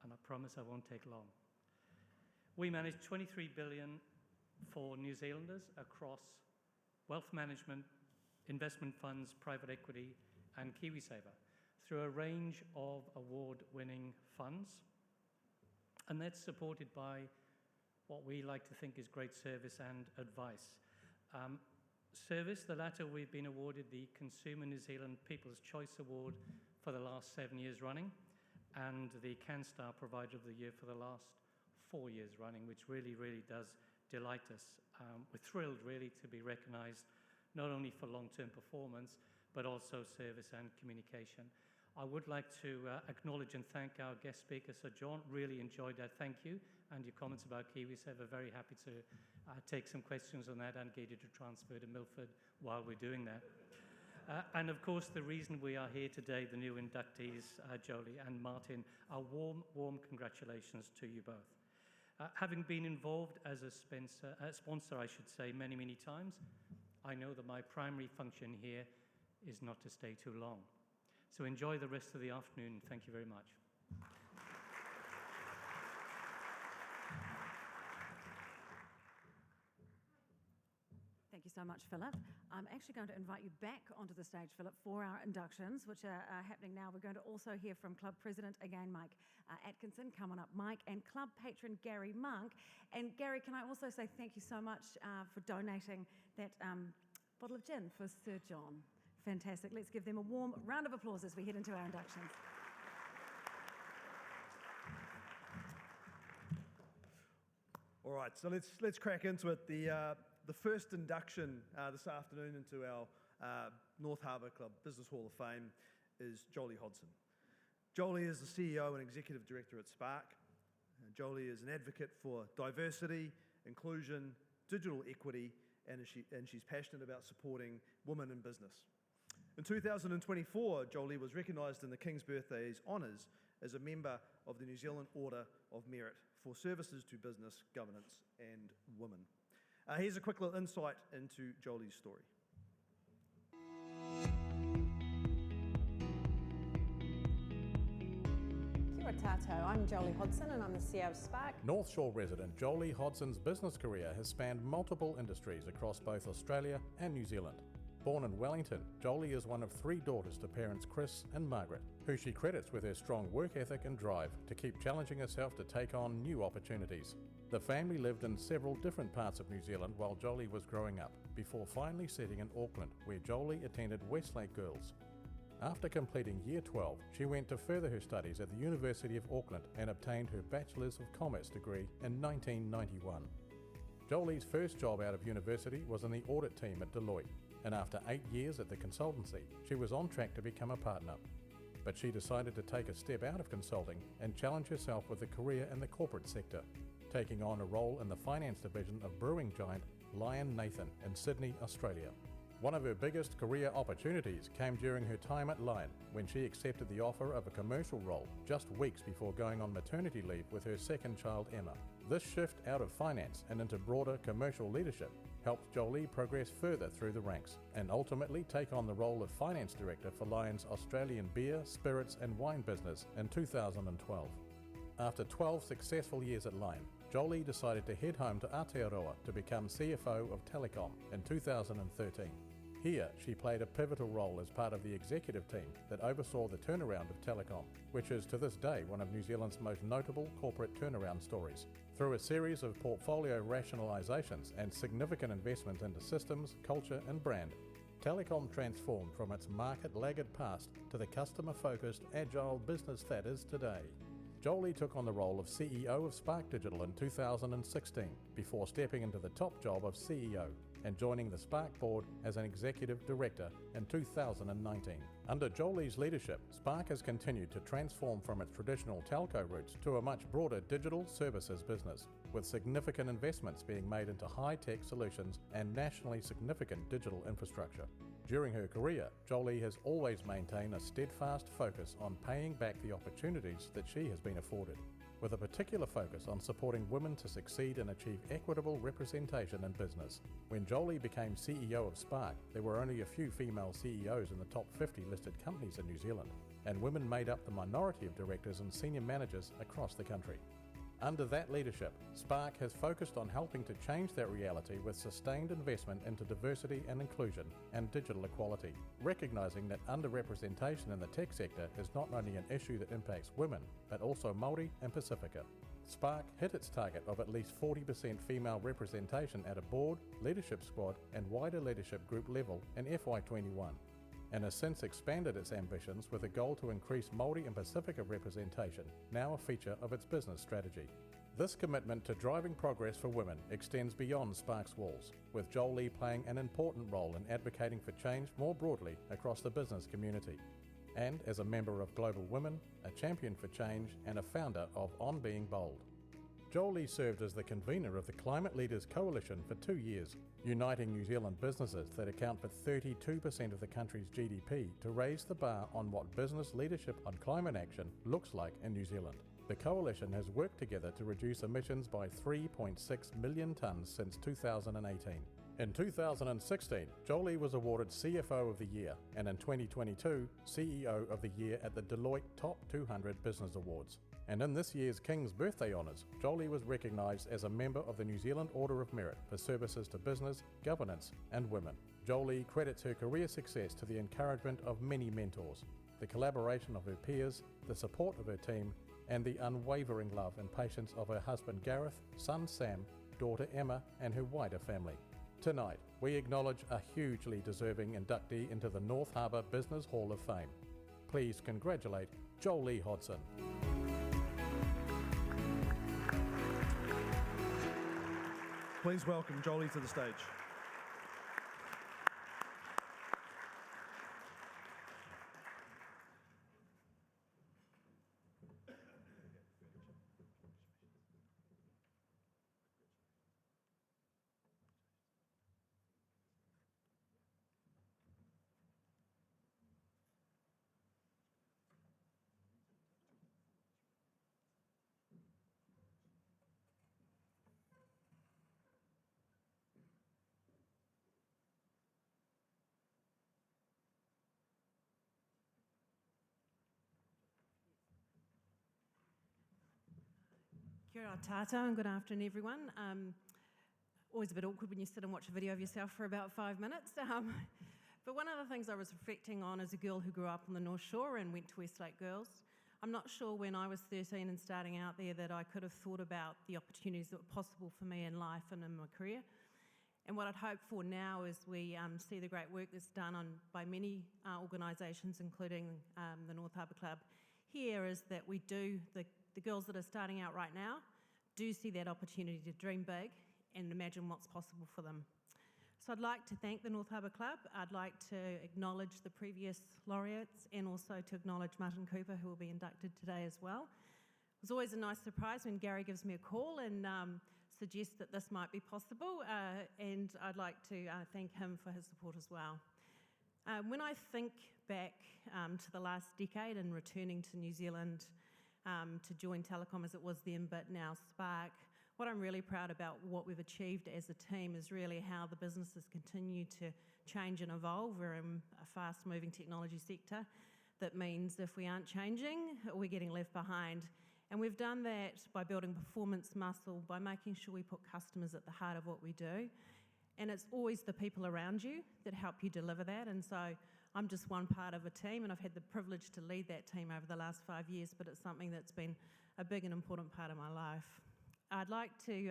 and I promise I won't take long, we manage $23 billion for New Zealanders across wealth management, investment funds, private equity, and KiwiSaver through a range of award-winning funds. And that's supported by what we like to think is great service and advice. Service, the latter, we've been awarded the Consumer New Zealand People's Choice Award for the last 7 years running, and the CanStar Provider of the Year for the last 4 years running, which really, really does delight us. We're thrilled, really, to be recognised not only for long-term performance, but also service and communication. I would like to acknowledge and thank our guest speaker, Sir John. Really enjoyed that. Thank you. And your comments about KiwiSaver, very happy to take some questions on that and get you to transfer to Milford while we're doing that. And of course, the reason we are here today, the new inductees, Jolie and Martin, a warm, warm congratulations to you both. Having been involved as a sponsor, I should say, many, many times, I know that my primary function here is not to stay too long. So enjoy the rest of the afternoon. Thank you very much. Thank you so much, Philip. I'm actually going to invite you back onto the stage, Philip, for our inductions, which are happening now. We're going to also hear from Club President, again, Mike Atkinson. Come on up, Mike, and Club Patron, Gary Monk. And Gary, can I also say thank you so much for donating that bottle of gin for Sir John. Fantastic. Let's give them a warm round of applause as we head into our inductions. All right, so let's crack into it. The first induction this afternoon into our North Harbour Club Business Hall of Fame is Jolie Hodson. Jolie is the CEO and Executive Director at Spark. Jolie is an advocate for diversity, inclusion, digital equity, and she's passionate about supporting women in business. In 2024, Jolie was recognised in the King's Birthday's honours as a member of the New Zealand Order of Merit for services to business, governance and women. Here's a quick little insight into Jolie's story. Kia ora tātou, I'm Jolie Hodson and I'm the CEO of Spark. North Shore resident Jolie Hodson's business career has spanned multiple industries across both Australia and New Zealand. Born in Wellington, Jolie is one of 3 daughters to parents Chris and Margaret, who she credits with her strong work ethic and drive to keep challenging herself to take on new opportunities. The family lived in several different parts of New Zealand while Jolie was growing up, before finally settling in Auckland, where Jolie attended Westlake Girls. After completing Year 12, she went to further her studies at the University of Auckland and obtained her Bachelor's of Commerce degree in 1991. Jolie's first job out of university was in the audit team at Deloitte, and after 8 years at the consultancy, she was on track to become a partner. But she decided to take a step out of consulting and challenge herself with a career in the corporate sector, taking on a role in the finance division of brewing giant Lion Nathan in Sydney, Australia. One of her biggest career opportunities came during her time at Lion, when she accepted the offer of a commercial role just weeks before going on maternity leave with her second child, Emma. This shift out of finance and into broader commercial leadership helped Jolie progress further through the ranks and ultimately take on the role of finance director for Lion's Australian beer, spirits and wine business in 2012. After 12 successful years at Lion, Jolie decided to head home to Aotearoa to become CFO of Telecom in 2013. Here, she played a pivotal role as part of the executive team that oversaw the turnaround of Telecom, which is to this day one of New Zealand's most notable corporate turnaround stories. Through a series of portfolio rationalisations and significant investment into systems, culture and brand, Telecom transformed from its market-laggard past to the customer-focused, agile business that is today. Jolie took on the role of CEO of Spark Digital in 2016 before stepping into the top job of CEO and joining the Spark board as an executive director in 2019. Under Jolie's leadership, Spark has continued to transform from its traditional telco roots to a much broader digital services business, with significant investments being made into high-tech solutions and nationally significant digital infrastructure. During her career, Jolie has always maintained a steadfast focus on paying back the opportunities that she has been afforded, with a particular focus on supporting women to succeed and achieve equitable representation in business. When Jolie became CEO of Spark, there were only a few female CEOs in the top 50 listed companies in New Zealand, and women made up the minority of directors and senior managers across the country. Under that leadership, Spark has focused on helping to change that reality with sustained investment into diversity and inclusion and digital equality, recognising that underrepresentation in the tech sector is not only an issue that impacts women, but also Māori and Pacifica. Spark hit its target of at least 40% female representation at a board, leadership squad and wider leadership group level in FY21. And has since expanded its ambitions with a goal to increase Māori and Pacifica representation, now a feature of its business strategy. This commitment to driving progress for women extends beyond Spark's walls, with Jolie playing an important role in advocating for change more broadly across the business community. And as a member of Global Women, a champion for change and a founder of On Being Bold. Jolie served as the convener of the Climate Leaders Coalition for 2 years, uniting New Zealand businesses that account for 32% of the country's GDP to raise the bar on what business leadership on climate action looks like in New Zealand. The coalition has worked together to reduce emissions by 3.6 million tonnes since 2018. In 2016, Jolie was awarded CFO of the Year, and in 2022, CEO of the Year at the Deloitte Top 200 Business Awards. And in this year's King's Birthday Honours, Jolie was recognised as a member of the New Zealand Order of Merit for services to business, governance and women. Jolie credits her career success to the encouragement of many mentors, the collaboration of her peers, the support of her team and the unwavering love and patience of her husband Gareth, son Sam, daughter Emma and her wider family. Tonight, we acknowledge a hugely deserving inductee into the North Harbour Business Hall of Fame. Please congratulate Jolie Hodson. Please welcome Jolie to the stage. Kia ora tātou and good afternoon everyone. Always a bit awkward when you sit and watch a video of yourself for about 5 minutes. But one of the things I was reflecting on as a girl who grew up on the North Shore and went to Westlake Girls, I'm not sure when I was 13 and starting out there that I could have thought about the opportunities that were possible for me in life and in my career. And what I'd hope for now is we see the great work that's done by many organisations, including the North Harbour Club here, is that we do, the girls that are starting out right now, do see that opportunity to dream big and imagine what's possible for them. So I'd like to thank the North Harbour Club. I'd like to acknowledge the previous laureates and also to acknowledge Martin Cooper, who will be inducted today as well. It was always a nice surprise when Gary gives me a call and suggests that this might be possible, and I'd like to thank him for his support as well. When I think back to the last decade and returning to New Zealand to join Telecom as it was then, but now Spark, what I'm really proud about what we've achieved as a team is really how the businesses continue to change and evolve. We're in a fast-moving technology sector. That means if we aren't changing, we're getting left behind. And we've done that by building performance muscle, by making sure we put customers at the heart of what we do. And it's always the people around you that help you deliver that. And so I'm just one part of a team, and I've had the privilege to lead that team over the last 5 years, but it's something that's been a big and important part of my life. I'd like to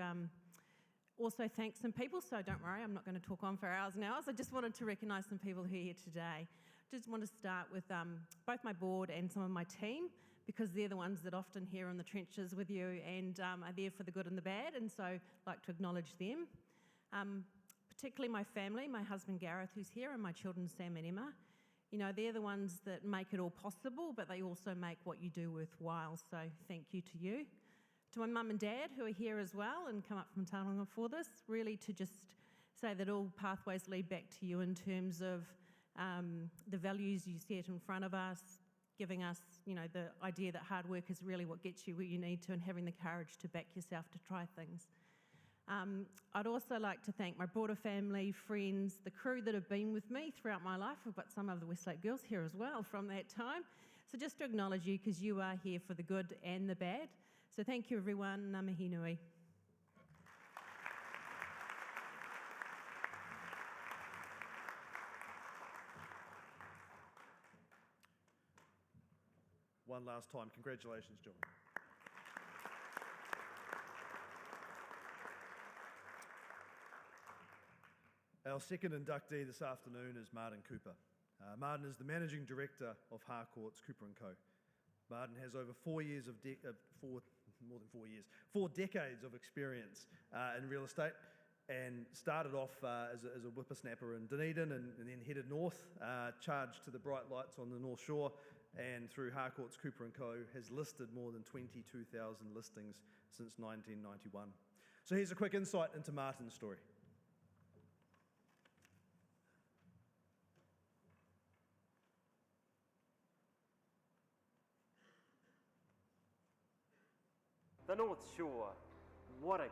also thank some people, so don't worry, I'm not going to talk on for hours and hours. I just wanted to recognise some people who are here today. Just want to start with both my board and some of my team, because they're the ones that often here in the trenches with you and are there for the good and the bad, and so I'd like to acknowledge them. Particularly my family, my husband Gareth, who's here, and my children Sam and Emma. You know, they're the ones that make it all possible, but they also make what you do worthwhile, so thank you to you. To my mum and dad, who are here as well and come up from Tauranga for this, really to just say that all pathways lead back to you in terms of the values you set in front of us, giving us, you know, the idea that hard work is really what gets you where you need to, and having the courage to back yourself to try things. I'd also like to thank my broader family, friends, the crew that have been with me throughout my life. We've got some of the Westlake girls here as well from that time. So just to acknowledge you, because you are here for the good and the bad. So thank you everyone, ngā mihi nui. One last time, congratulations, Jolie. Our second inductee this afternoon is Martin Cooper. Martin is the Managing Director of Harcourt's Cooper & Co. Martin has over 4 decades of experience in real estate, and started off as a whippersnapper in Dunedin and then headed north, charged to the bright lights on the North Shore, and through Harcourt's Cooper & Co. has listed more than 22,000 listings since 1991. So here's a quick insight into Martin's story. The North Shore, what a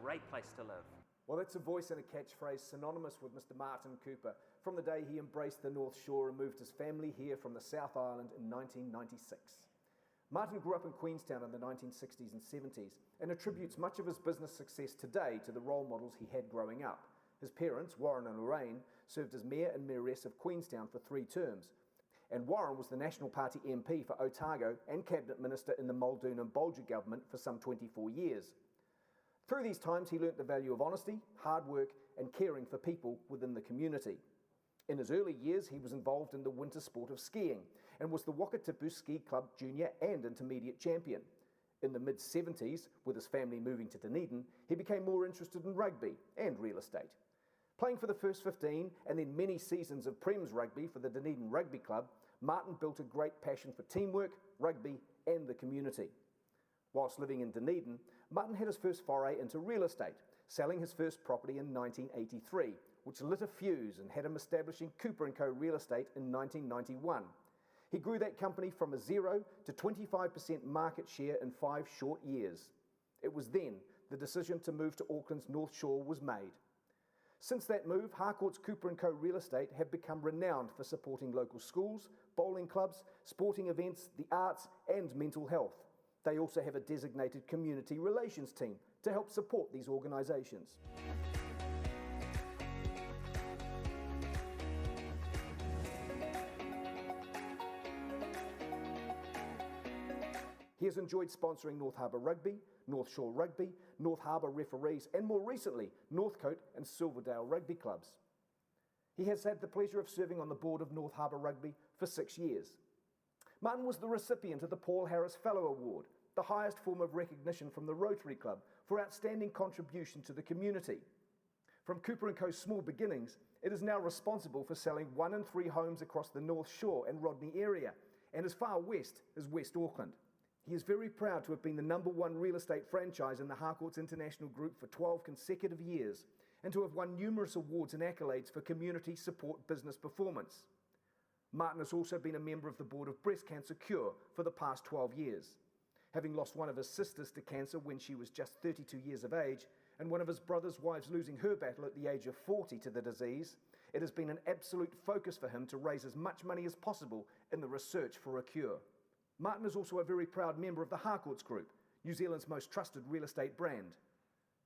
great place to live. Well, that's a voice and a catchphrase synonymous with Mr. Martin Cooper from the day he embraced the North Shore and moved his family here from the South Island in 1996. Martin grew up in Queenstown in the 1960s and 70s and attributes much of his business success today to the role models he had growing up. His parents, Warren and Lorraine, served as Mayor and Mayoress of Queenstown for 3 terms. And Warren was the National Party MP for Otago and Cabinet Minister in the Muldoon and Bolger government for some 24 years. Through these times, he learnt the value of honesty, hard work, and caring for people within the community. In his early years, he was involved in the winter sport of skiing and was the Wakatipu Ski Club junior and intermediate champion. In the mid-70s, with his family moving to Dunedin, he became more interested in rugby and real estate. Playing for the first 15 and then many seasons of Prem's rugby for the Dunedin Rugby Club, Martin built a great passion for teamwork, rugby, and the community. Whilst living in Dunedin, Martin had his first foray into real estate, selling his first property in 1983, which lit a fuse and had him establishing Cooper & Co. Real Estate in 1991. He grew that company from a 0 to 25% market share in 5 short years. It was then the decision to move to Auckland's North Shore was made. Since that move, Harcourt's Cooper & Co. Real Estate have become renowned for supporting local schools, bowling clubs, sporting events, the arts and mental health. They also have a designated community relations team to help support these organisations. He has enjoyed sponsoring North Harbour Rugby, North Shore Rugby, North Harbour Referees, and more recently, Northcote and Silverdale Rugby clubs. He has had the pleasure of serving on the board of North Harbour Rugby for 6 years. Martin was the recipient of the Paul Harris Fellow Award, the highest form of recognition from the Rotary Club for outstanding contribution to the community. From Cooper & Co.'s small beginnings, it is now responsible for selling 1 in 3 homes across the North Shore and Rodney area, and as far west as West Auckland. He is very proud to have been the #1 real estate franchise in the Harcourts International Group for 12 consecutive years, and to have won numerous awards and accolades for community support business performance. Martin has also been a member of the board of Breast Cancer Cure for the past 12 years. Having lost one of his sisters to cancer when she was just 32 years of age, and one of his brother's wives losing her battle at the age of 40 to the disease, it has been an absolute focus for him to raise as much money as possible in the research for a cure. Martin is also a very proud member of the Harcourts Group, New Zealand's most trusted real estate brand.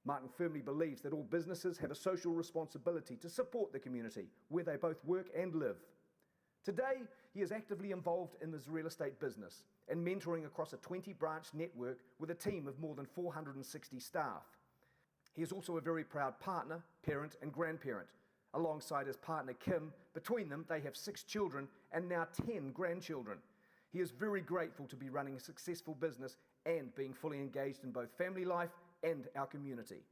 Martin firmly believes that all businesses have a social responsibility to support the community where they both work and live. Today, he is actively involved in his real estate business and mentoring across a 20-branch network with a team of more than 460 staff. He is also a very proud partner, parent and grandparent. Alongside his partner Kim, between them they have 6 children and now 10 grandchildren. He is very grateful to be running a successful business and being fully engaged in both family life and our community.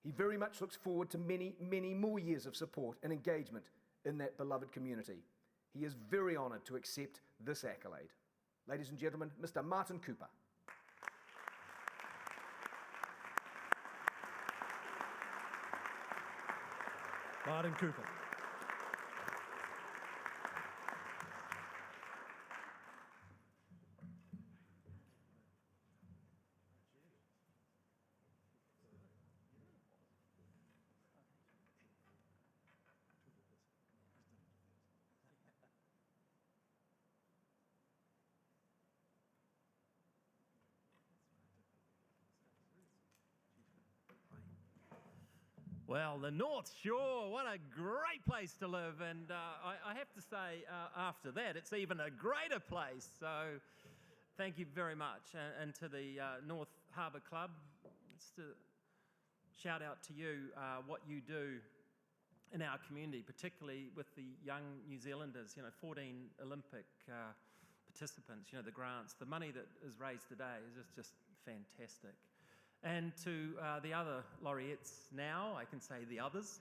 He very much looks forward to many, many more years of support and engagement in that beloved community. He is very honoured to accept this accolade. Ladies and gentlemen, Mr. Martin Cooper. Martin Cooper. Well, the North Shore, what a great place to live. And I have to say, after that, it's even a greater place. So thank you very much. And to the North Harbour Club, just a shout out to you, what you do in our community, particularly with the young New Zealanders, 14 Olympic participants, the grants, the money that is raised today is just fantastic. And to the other laureates now, I can say the others.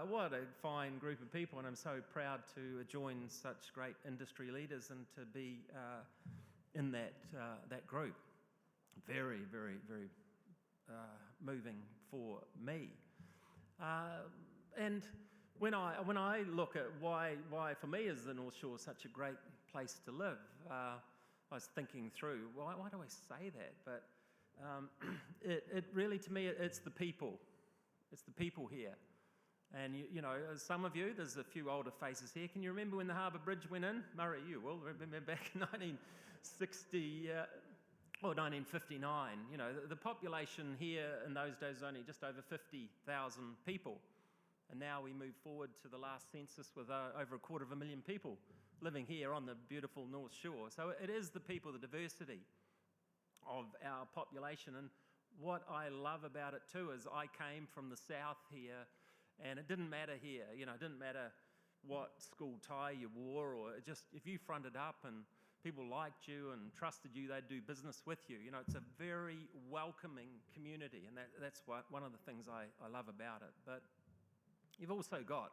What a fine group of people, and I'm so proud to join such great industry leaders and to be in that group. Very, very, very moving for me. And when I look at why for me is the North Shore such a great place to live, I was thinking through why do I say that, but it really, to me, it's the people. It's the people here. And, some of you, there's a few older faces here. Can you remember when the Harbour Bridge went in? Murray, you will remember back in 1960, or 1959. The population here in those days was only just over 50,000 people. And now we move forward to the last census with over 250,000 people living here on the beautiful North Shore. So it is the people, the diversity of our population. And what I love about it too is I came from the south here, and it didn't matter here, it didn't matter what school tie you wore, or just if you fronted up and people liked you and trusted you, they'd do business with you. It's a very welcoming community, and that's one of the things I love about it. But you've also got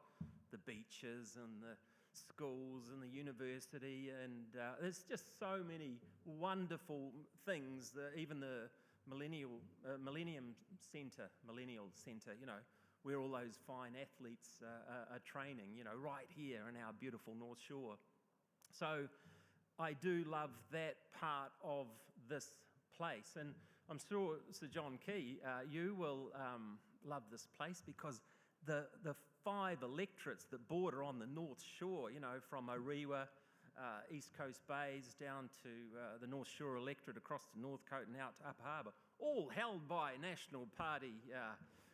the beaches and the schools and the university, and there's just so many wonderful things. Even the Millennial Centre, where all those fine athletes are training, right here in our beautiful North Shore. So I do love that part of this place, and I'm sure, Sir John Key, you will love this place because the 5 electorates that border on the North Shore, from Orewa, East Coast Bays, down to the North Shore electorate across to Northcote and out to Upper Harbour, all held by National Party.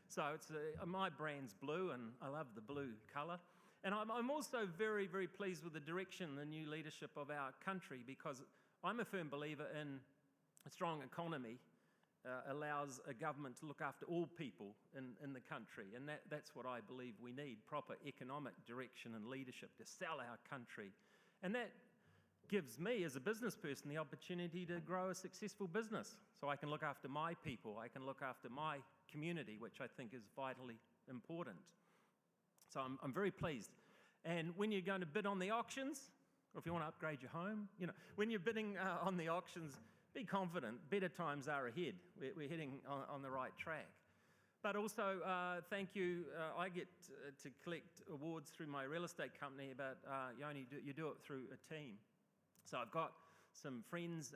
So it's my brand's blue, and I love the blue colour. And I'm also very, very pleased with the direction, the new leadership of our country, because I'm a firm believer in a strong economy allows a government to look after all people in the country, and that's what I believe we need, proper economic direction and leadership to sell our country. And that gives me, as a business person, the opportunity to grow a successful business, so I can look after my people, I can look after my community, which I think is vitally important. So I'm very pleased. And when you're going to bid on the auctions, or if you want to upgrade your home, when you're bidding on the auctions, be confident, better times are ahead. We're heading on the right track. But also, thank you, I get to collect awards through my real estate company, but you do it through a team. So I've got some friends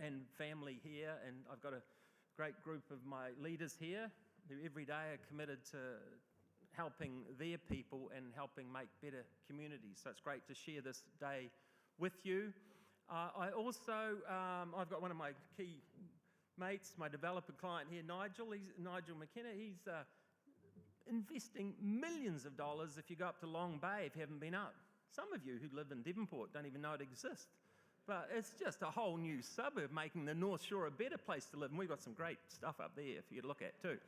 and family here, and I've got a great group of my leaders here who every day are committed to helping their people and helping make better communities. So it's great to share this day with you. I also, I've got one of my key mates, my developer client here, Nigel McKenna. He's investing millions of dollars if you go up to Long Bay if you haven't been up. Some of you who live in Devonport don't even know it exists. But it's just a whole new suburb, making the North Shore a better place to live. And we've got some great stuff up there for you to look at too.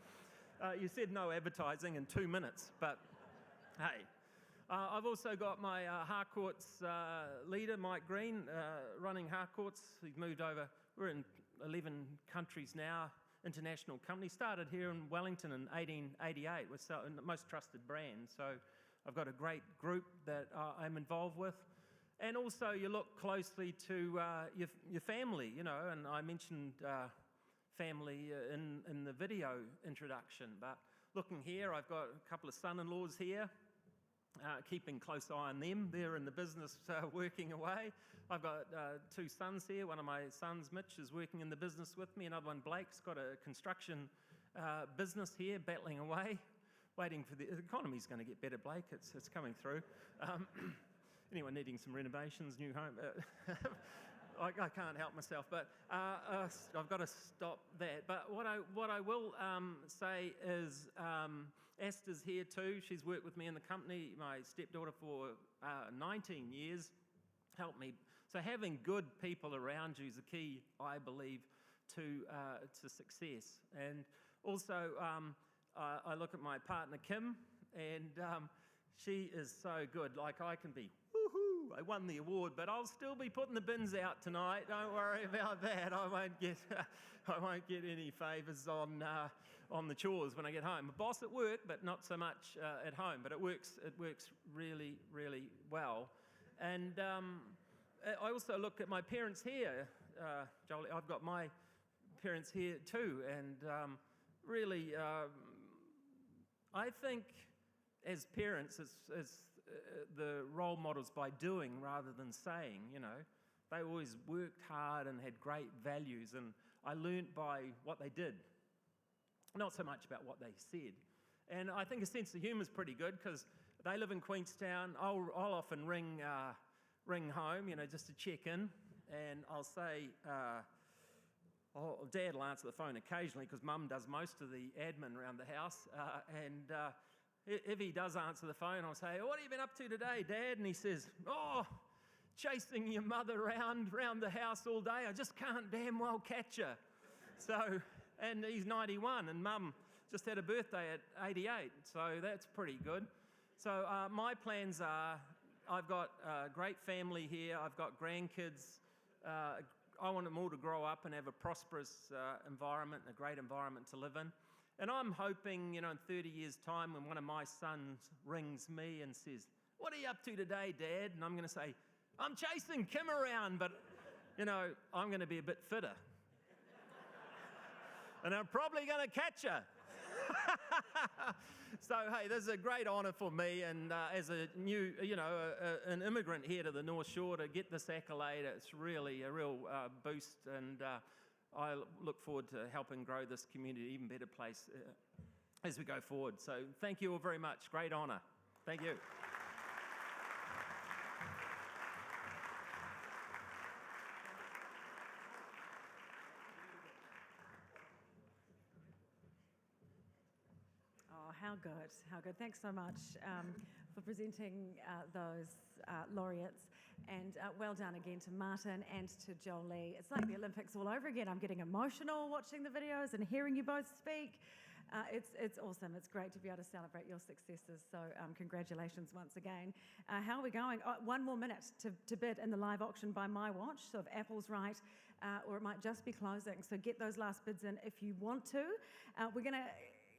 You said no advertising in 2 minutes, but hey. I've also got my Harcourt's leader, Mike Green, running Harcourt's. He's moved over. We're in 11 countries now, international company. Started here in Wellington in 1888. We're the most trusted brand. So I've got a great group that I'm involved with. And also you look closely to your family, and I mentioned family in the video introduction. But looking here, I've got a couple of son-in-laws here. Keeping close eye on them. They're in the business working away. I've got 2 sons here. One of my sons, Mitch, is working in the business with me. Another one, Blake's got a construction business here, battling away, waiting for the economy's going to get better, Blake. It's coming through. Anyone needing some renovations, new home? I can't help myself, but I've got to stop that. But what I will say is Esther's here too. She's worked with me in the company, my stepdaughter, for 19 years, helped me. So having good people around you is the key, I believe, to success. And also, I look at my partner, Kim, and she is so good. Like, I can be, woohoo, I won the award, but I'll still be putting the bins out tonight. Don't worry about that. I won't get any favours on the chores when I get home. A boss at work, but not so much at home. But it works really, really well. And I also look at my parents here, Jolie. I've got my parents here too, and really, I think as parents, it's the role models by doing rather than saying. They always worked hard and had great values, and I learnt by what they did, not so much about what they said. And I think a sense of humour is pretty good, because they live in Queenstown. I'll often ring home, just to check in, and I'll say, Dad will answer the phone occasionally, because Mum does most of the admin around the house, and if he does answer the phone, I'll say, what have you been up to today, Dad? And he says, chasing your mother around the house all day. I just can't damn well catch her. So, and he's 91, and Mum just had a birthday at 88, so that's pretty good. So my plans are, I've got a great family here, I've got grandkids. I want them all to grow up and have a prosperous environment, a great environment to live in. And I'm hoping, in 30 years' time, when one of my sons rings me and says, what are you up to today, Dad? And I'm going to say, I'm chasing Kim around, but, I'm going to be a bit fitter. And I'm probably going to catch her. So, hey, this is a great honour for me, and as a new, an immigrant here to the North Shore, to get this accolade, it's really a real boost, and I look forward to helping grow this community to an even better place as we go forward. So thank you all very much. Great honour. Thank you. Oh, how good, how good. Thanks so much for presenting those laureates. And well done again to Martin and to Jolie. It's like the Olympics all over again. I'm getting emotional watching the videos and hearing you both speak. It's awesome. It's great to be able to celebrate your successes. So congratulations once again. How are we going? Oh, 1 more minute to bid in the live auction by my watch. So if Apple's right, or it might just be closing. So get those last bids in if you want to. We're going to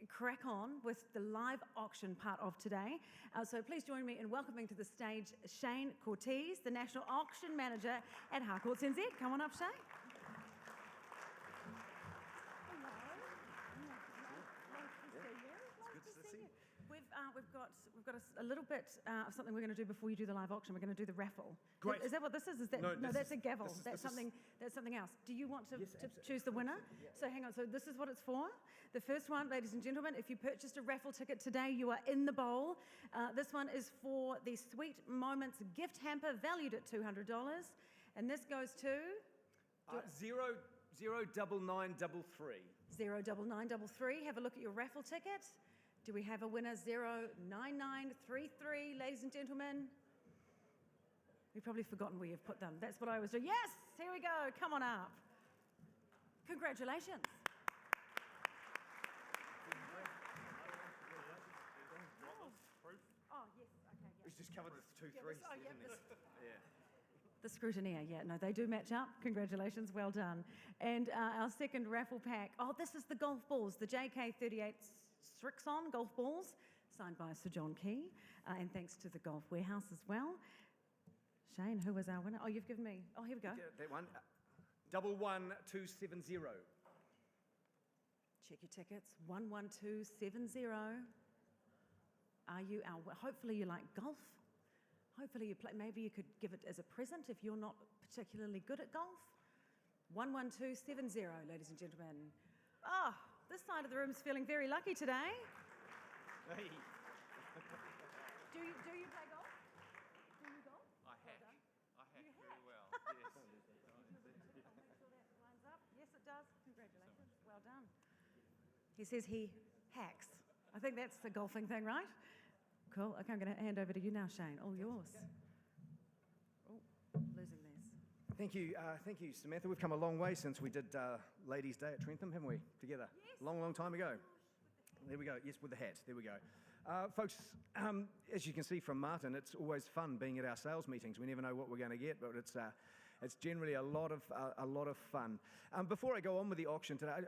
crack on with the live auction part of today. So please join me in welcoming to the stage Shane Cortez, the National Auction Manager at Harcourts NZ. Come on up, Shane. We've got a little bit of something we're going to do before you do the live auction. We're going to do the raffle. Great. Is that what this is? Is that, No, that's a gavel. That's something else. Do you want to Yes, choose the winner? So hang on. So this is what it's for. The first one, ladies and gentlemen, if you purchased a raffle ticket today, you are in the bowl. This one is for the Sweet Moments gift hamper valued at $200. And this goes to... 09933. 09933. Have a look at your raffle ticket. Do we have a winner? 09933, ladies and gentlemen. We've probably forgotten where you've put them. That's what I always do. Yes, here we go. Come on up. Congratulations. Oh, yes. Okay, yeah. It's just covered with 2 threes, Oh, yeah, isn't it? Yeah. The scrutineer, yeah, no, they do match up. Congratulations, well done. And our second raffle pack, oh, this is the golf balls, the JK38 Strixon golf balls, signed by Sir John Key, and thanks to the Golf Warehouse as well. Shane, who was our winner? Oh, you've given me, oh, here we go. That one. 11270. Check your tickets, 11270. Are you our, hopefully you like golf. Hopefully you play, maybe you could give it as a present if you're not particularly good at golf. 11270, ladies and gentlemen. Oh, this side of the room's feeling very lucky today. Hey. Do you play golf? Do you golf? I hack. I hack very well. Yes. Make sure that lines up. Yes, it does. Congratulations. Well done. He says he hacks. I think that's the golfing thing, right? Cool. Okay, I'm going to hand over to you now, Shane. All yours. Oh, losing this. Thank you, Samantha. We've come a long way since we did Ladies' Day at Trentham, haven't we? Together. Yes. Long time ago. There we go. Yes, with the hat. There we go. Folks, as you can see from Martin, it's always fun being at our sales meetings. We never know what we're going to get, but it's generally a lot of fun. Before I go on with the auction today,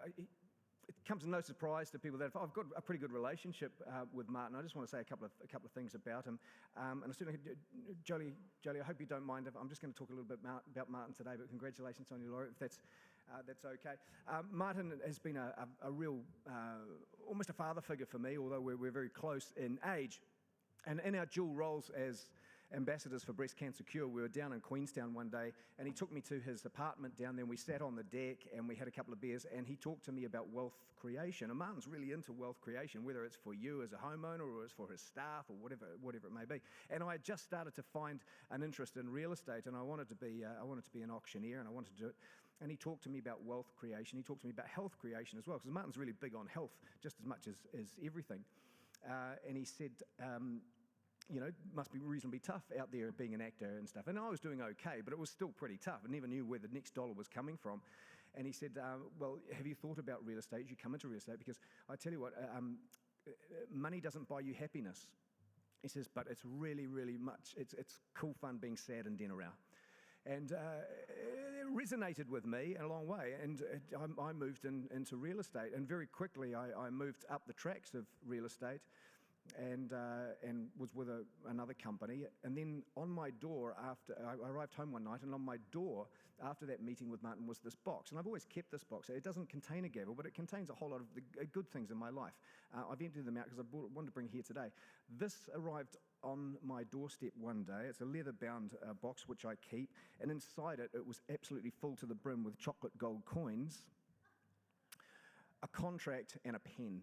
it comes as no surprise to people that I've got a pretty good relationship with Martin. I just want to say a couple of things about him. And I certainly, Jolie, I hope you don't mind. I'm just going to talk a little bit about Martin today, but congratulations on your lawyer, if that's okay. Martin has been a real, almost a father figure for me, although we're very close in age. And in our dual roles as ambassadors for Breast Cancer Cure, we were down in Queenstown one day, and he took me to his apartment down there, and we sat on the deck, and we had a couple of beers, and he talked to me about wealth creation. And Martin's really into wealth creation, whether it's for you as a homeowner or it's for his staff or whatever it may be. And I had just started to find an interest in real estate, and I wanted to be an auctioneer, and I wanted to do it. And he talked to me about wealth creation. He talked to me about health creation as well, because Martin's really big on health, just as much as everything. And he said, you know, must be reasonably tough out there being an actor and stuff. And I was doing okay, but it was still pretty tough. I never knew where the next dollar was coming from. And he said, well, have you thought about real estate? You should come into real estate, because I tell you what, money doesn't buy you happiness. He says, but it's really, really much, it's cool fun being sad in dinner hour. And it resonated with me in a long way. And I moved into real estate. And very quickly, I moved up the tracks of real estate and was with another company. And then on my door, after I arrived home one night, and on my door, after that meeting with Martin, was this box. And I've always kept this box. It doesn't contain a gavel, but it contains a whole lot of the good things in my life. I've emptied them out because I wanted to bring here today. This arrived on my doorstep one day. It's a leather-bound box, which I keep. And inside it, it was absolutely full to the brim with chocolate gold coins, a contract, and a pen.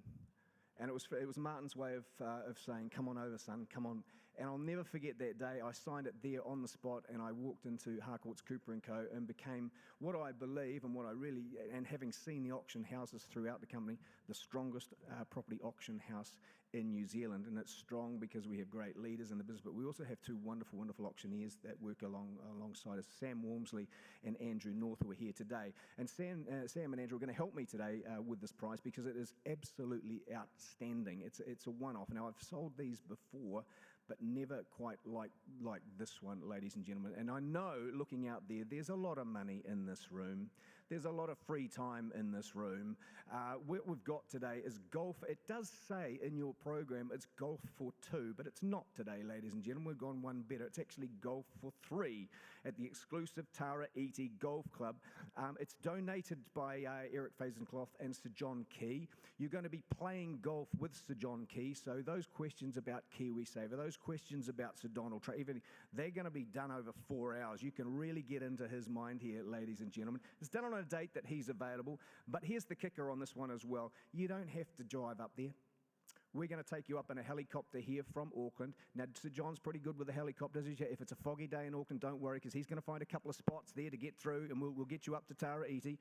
And it was Martin's way of saying, come on over, son, come on. And I'll never forget that day. I signed it there on the spot, and I walked into Harcourts Cooper & Co. and became what I believe and what I really, and having seen the auction houses throughout the company, the strongest property auction house in New Zealand, and it's strong because we have great leaders in the business, but we also have two wonderful, wonderful auctioneers that work alongside us. Sam Walmsley and Andrew North, who are here today. And Sam and Andrew are going to help me today with this prize because it is absolutely outstanding. It's a one-off. Now, I've sold these before, but never quite like this one, ladies and gentlemen. And I know, looking out there, there's a lot of money in this room. There's a lot of free time in this room. What we've got today is golf. It does say in your program it's golf for two, but it's not today, ladies and gentlemen. We've gone one better. It's actually golf for three at the exclusive Tara Iti Golf Club. It's donated by Eric Fazencloth and Sir John Key. You're going to be playing golf with Sir John Key, so those questions about KiwiSaver, those questions about Sir Donald Trump, they're going to be done over 4 hours. You can really get into his mind here, ladies and gentlemen. It's done on a date that he's available, but here's the kicker on this one as well. You don't have to drive up there. We're going to take you up in a helicopter here from Auckland. Now, Sir John's pretty good with the helicopters. If it's a foggy day in Auckland, don't worry, because he's going to find a couple of spots there to get through, and we'll get you up to Tara Iti.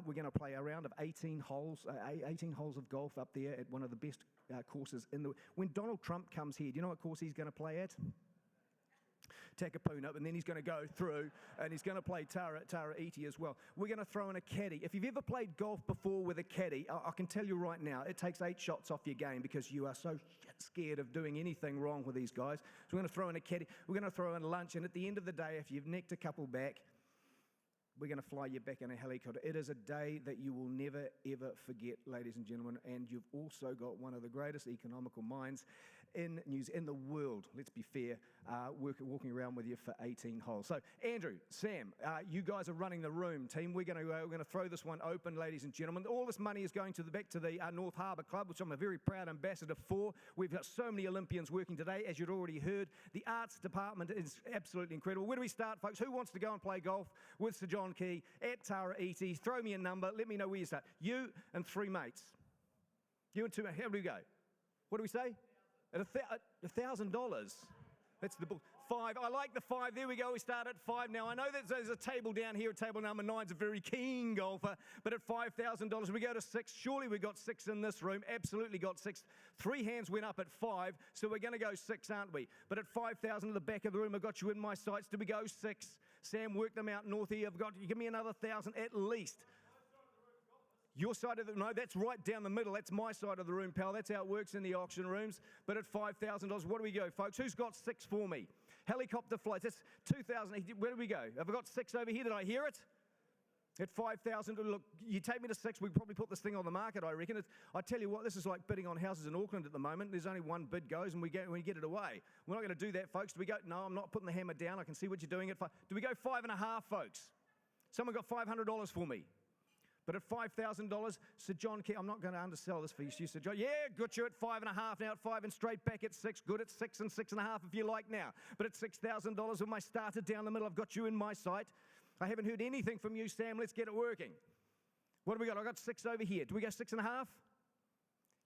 We're going to play a round of 18 holes of golf up there at one of the best courses in the... When Donald Trump comes here, do you know what course he's going to play at? Takapuna, and then he's going to go through and he's going to play Tara Iti as well. We're going to throw in a caddy. If you've ever played golf before with a caddy, I can tell you right now, it takes 8 shots off your game because you are so scared of doing anything wrong with these guys. So we're going to throw in a caddy. We're going to throw in lunch, and at the end of the day, if you've nicked a couple back, we're going to fly you back in a helicopter. It is a day that you will never, ever forget, ladies and gentlemen, and you've also got one of the greatest economical minds in the world, let's be fair, walking around with you for 18 holes. So, Andrew, Sam, you guys are running the room, team. We're going to throw this one open, ladies and gentlemen. All this money is going back to the North Harbour Club, which I'm a very proud ambassador for. We've got so many Olympians working today, as you'd already heard. The arts department is absolutely incredible. Where do we start, folks? Who wants to go and play golf with Sir John Key at Tara Iti? Throw me a number. Let me know where you start. You and 3 mates. You and 2 mates. How do we go? What do we say? At $1,000. That's the book. 5. I like the 5. There we go. We start at 5. Now, I know that there's a table down here. Table number 9's a very keen golfer. But at $5,000, we go to 6. Surely we got 6 in this room. Absolutely got 6. 3 hands went up at 5. So we're going to go 6, aren't we? But at 5,000 at the back of the room, I've got you in my sights. Do we go 6? Sam, work them out north here. I've got you. Give me another 1,000 at least. Your side of the... No, that's right down the middle. That's my side of the room, pal. That's how it works in the auction rooms. But at $5,000, what do we go, folks? Who's got 6 for me? Helicopter flights. That's 2,000. Where do we go? Have I got 6 over here? Did I hear it? At 5,000, look, you take me to 6, we probably put this thing on the market, I reckon. I tell you what, this is like bidding on houses in Auckland at the moment. There's only one bid goes and we get it away. We're not going to do that, folks. Do we go? No, I'm not putting the hammer down. I can see what you're doing at 5. Do we go 5.5, folks? Someone got $500 for me. But at $5,000, Sir John Key, I'm not going to undersell this for you, Sir John. Yeah, got you at 5.5 now, at 5 and straight back at 6. Good at 6 and 6.5 if you like now. But at $6,000 with my starter down the middle, I've got you in my sight. I haven't heard anything from you, Sam. Let's get it working. What do we got? I've got 6 over here. Do we go 6.5?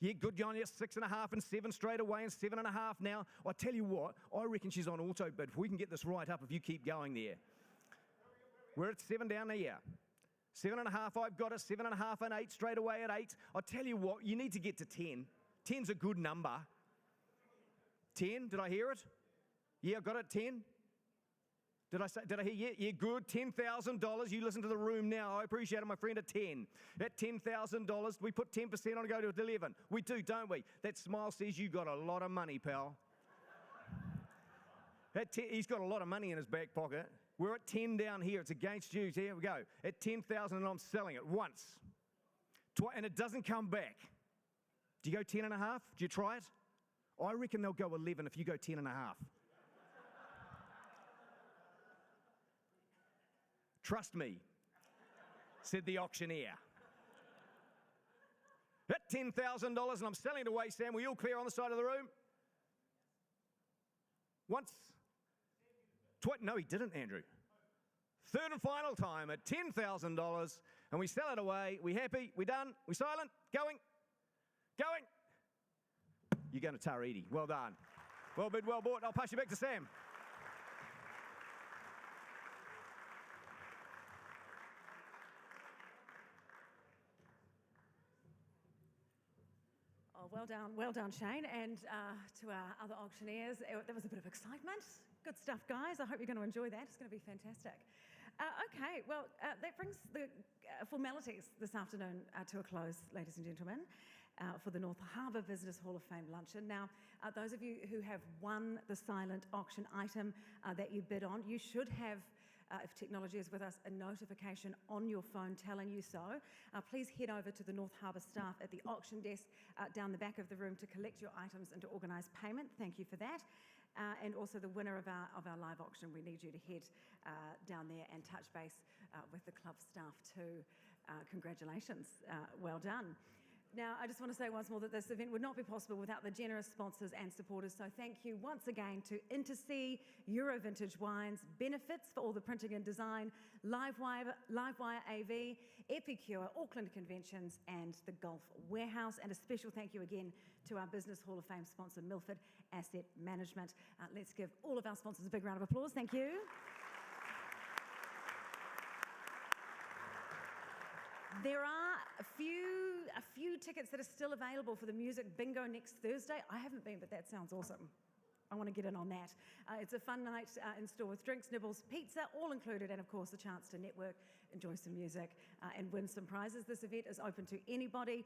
Yeah, good, John. Yes, 6.5 and 7 straight away and 7.5 now. I tell you what, I reckon she's on auto bid. If we can get this right up, if you keep going there. We're at 7 down there. 7.5, I've got it. 7.5 and 8 straight away at 8. I'll tell you what, you need to get to 10. 10's a good number. 10, did I hear it? Yeah, I got it, 10. Did I hear? Yeah, good. $10,000. You listen to the room now. I appreciate it, my friend, at 10. At $10,000, we put 10% on and go to 11. We do, don't we? That smile says you got a lot of money, pal. He's got a lot of money in his back pocket. We're at 10 down here. It's against you. So here we go. At 10,000 and I'm selling it once. And it doesn't come back. Do you go 10.5? Do you try it? I reckon they'll go 11 if you go 10.5. Trust me, said the auctioneer. At $10,000 and I'm selling it away, Sam. Were you all clear on the side of the room? Once. Twice. No, he didn't, Andrew. Third and final time at $10,000 and we sell it away. We happy? We done? We silent? Going? Going? You're going to Tara Iti. Well done. Well bid, well bought. I'll pass you back to Sam. Oh, well Well done, Shane, and to our other auctioneers. There was a bit of excitement. Good stuff, guys. I hope you're going to enjoy that. It's going to be fantastic. Okay, well, that brings the formalities this afternoon to a close, ladies and gentlemen, for the North Harbour Business Hall of Fame Luncheon. Now, those of you who have won the silent auction item that you bid on, you should have, if technology is with us, a notification on your phone telling you so. Please head over to the North Harbour staff at the auction desk down the back of the room to collect your items and to organise payment. Thank you for that. And also the winner of our live auction, we need you to head down there and touch base with the club staff too. Congratulations, well done. Now, I just want to say once more that this event would not be possible without the generous sponsors and supporters, so thank you once again to Intersea, Euro Vintage Wines, Benefits for all the printing and design, Livewire AV, Epicure, Auckland Conventions, and the Golf Warehouse. And a special thank you again to our Business Hall of Fame sponsor, Milford Asset Management. Let's give all of our sponsors a big round of applause. Thank you. There are a few tickets that are still available for the music bingo next Thursday. I haven't been, but that sounds awesome. I want to get in on that. It's a fun night in store with drinks, nibbles, pizza, all included, and of course a chance to network, enjoy some music, and win some prizes. This event is open to anybody.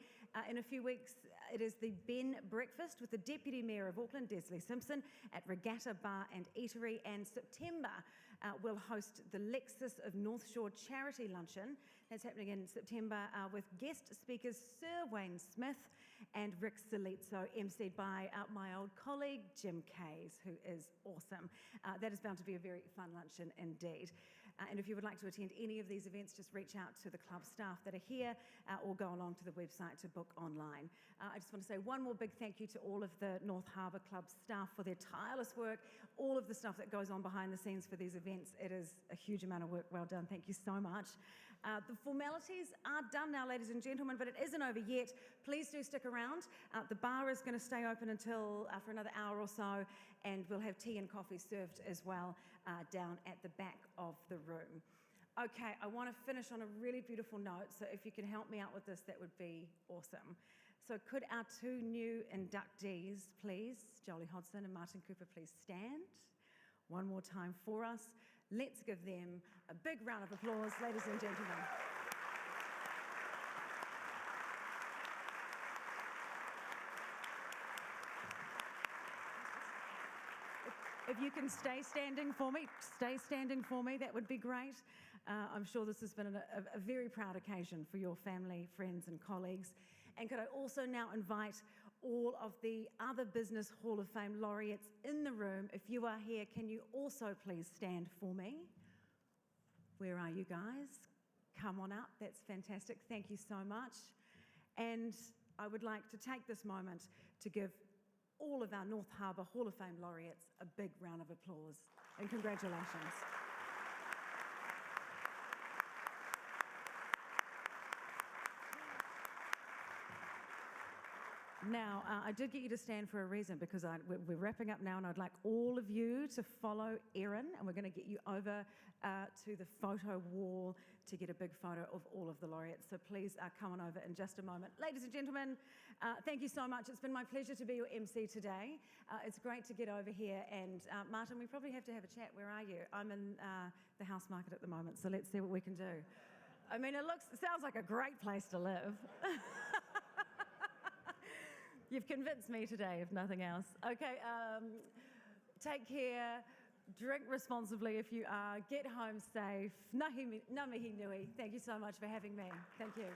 In a few weeks, it is the Ben Breakfast with the Deputy Mayor of Auckland, Desley Simpson, at Regatta Bar and Eatery. And September, we'll host the Lexus of North Shore Charity Luncheon. That's happening in September with guest speakers Sir Wayne Smith and Rick Solizzo, emceed by my old colleague Jim Kays, who is awesome. That is bound to be a very fun luncheon indeed. And if you would like to attend any of these events, just reach out to the club staff that are here or go along to the website to book online. I just want to say one more big thank you to all of the North Harbour Club staff for their tireless work, all of the stuff that goes on behind the scenes for these events. It is a huge amount of work. Well done. Thank you so much. The formalities are done now, ladies and gentlemen, but it isn't over yet. Please do stick around. The bar is going to stay open until for another hour or so, and we'll have tea and coffee served as well down at the back of the room. Okay, I want to finish on a really beautiful note, so if you can help me out with this, that would be awesome. So could our two new inductees, please, Jolie Hodson and Martin Cooper, please stand one more time for us. Let's give them a big round of applause, ladies and gentlemen. If you can stay standing for me, that would be great. I'm sure this has been a very proud occasion for your family, friends and colleagues. And could I also now invite all of the other Business Hall of Fame laureates in the room. If you are here, can you also please stand for me? Where are you guys? Come on up, that's fantastic. Thank you so much. And I would like to take this moment to give all of our North Harbour Hall of Fame laureates a big round of applause and congratulations. Now, I did get you to stand for a reason because we're wrapping up now and I'd like all of you to follow Erin and we're going to get you over to the photo wall to get a big photo of all of the laureates. So please come on over in just a moment. Ladies and gentlemen, thank you so much. It's been my pleasure to be your MC today. It's great to get over here and Martin, we probably have to have a chat. Where are you? I'm in the house market at the moment, so let's see what we can do. I mean, it sounds like a great place to live. You've convinced me today, if nothing else. Okay, take care, drink responsibly if you are, get home safe. Ngā mihi nui. Thank you so much for having me. Thank you.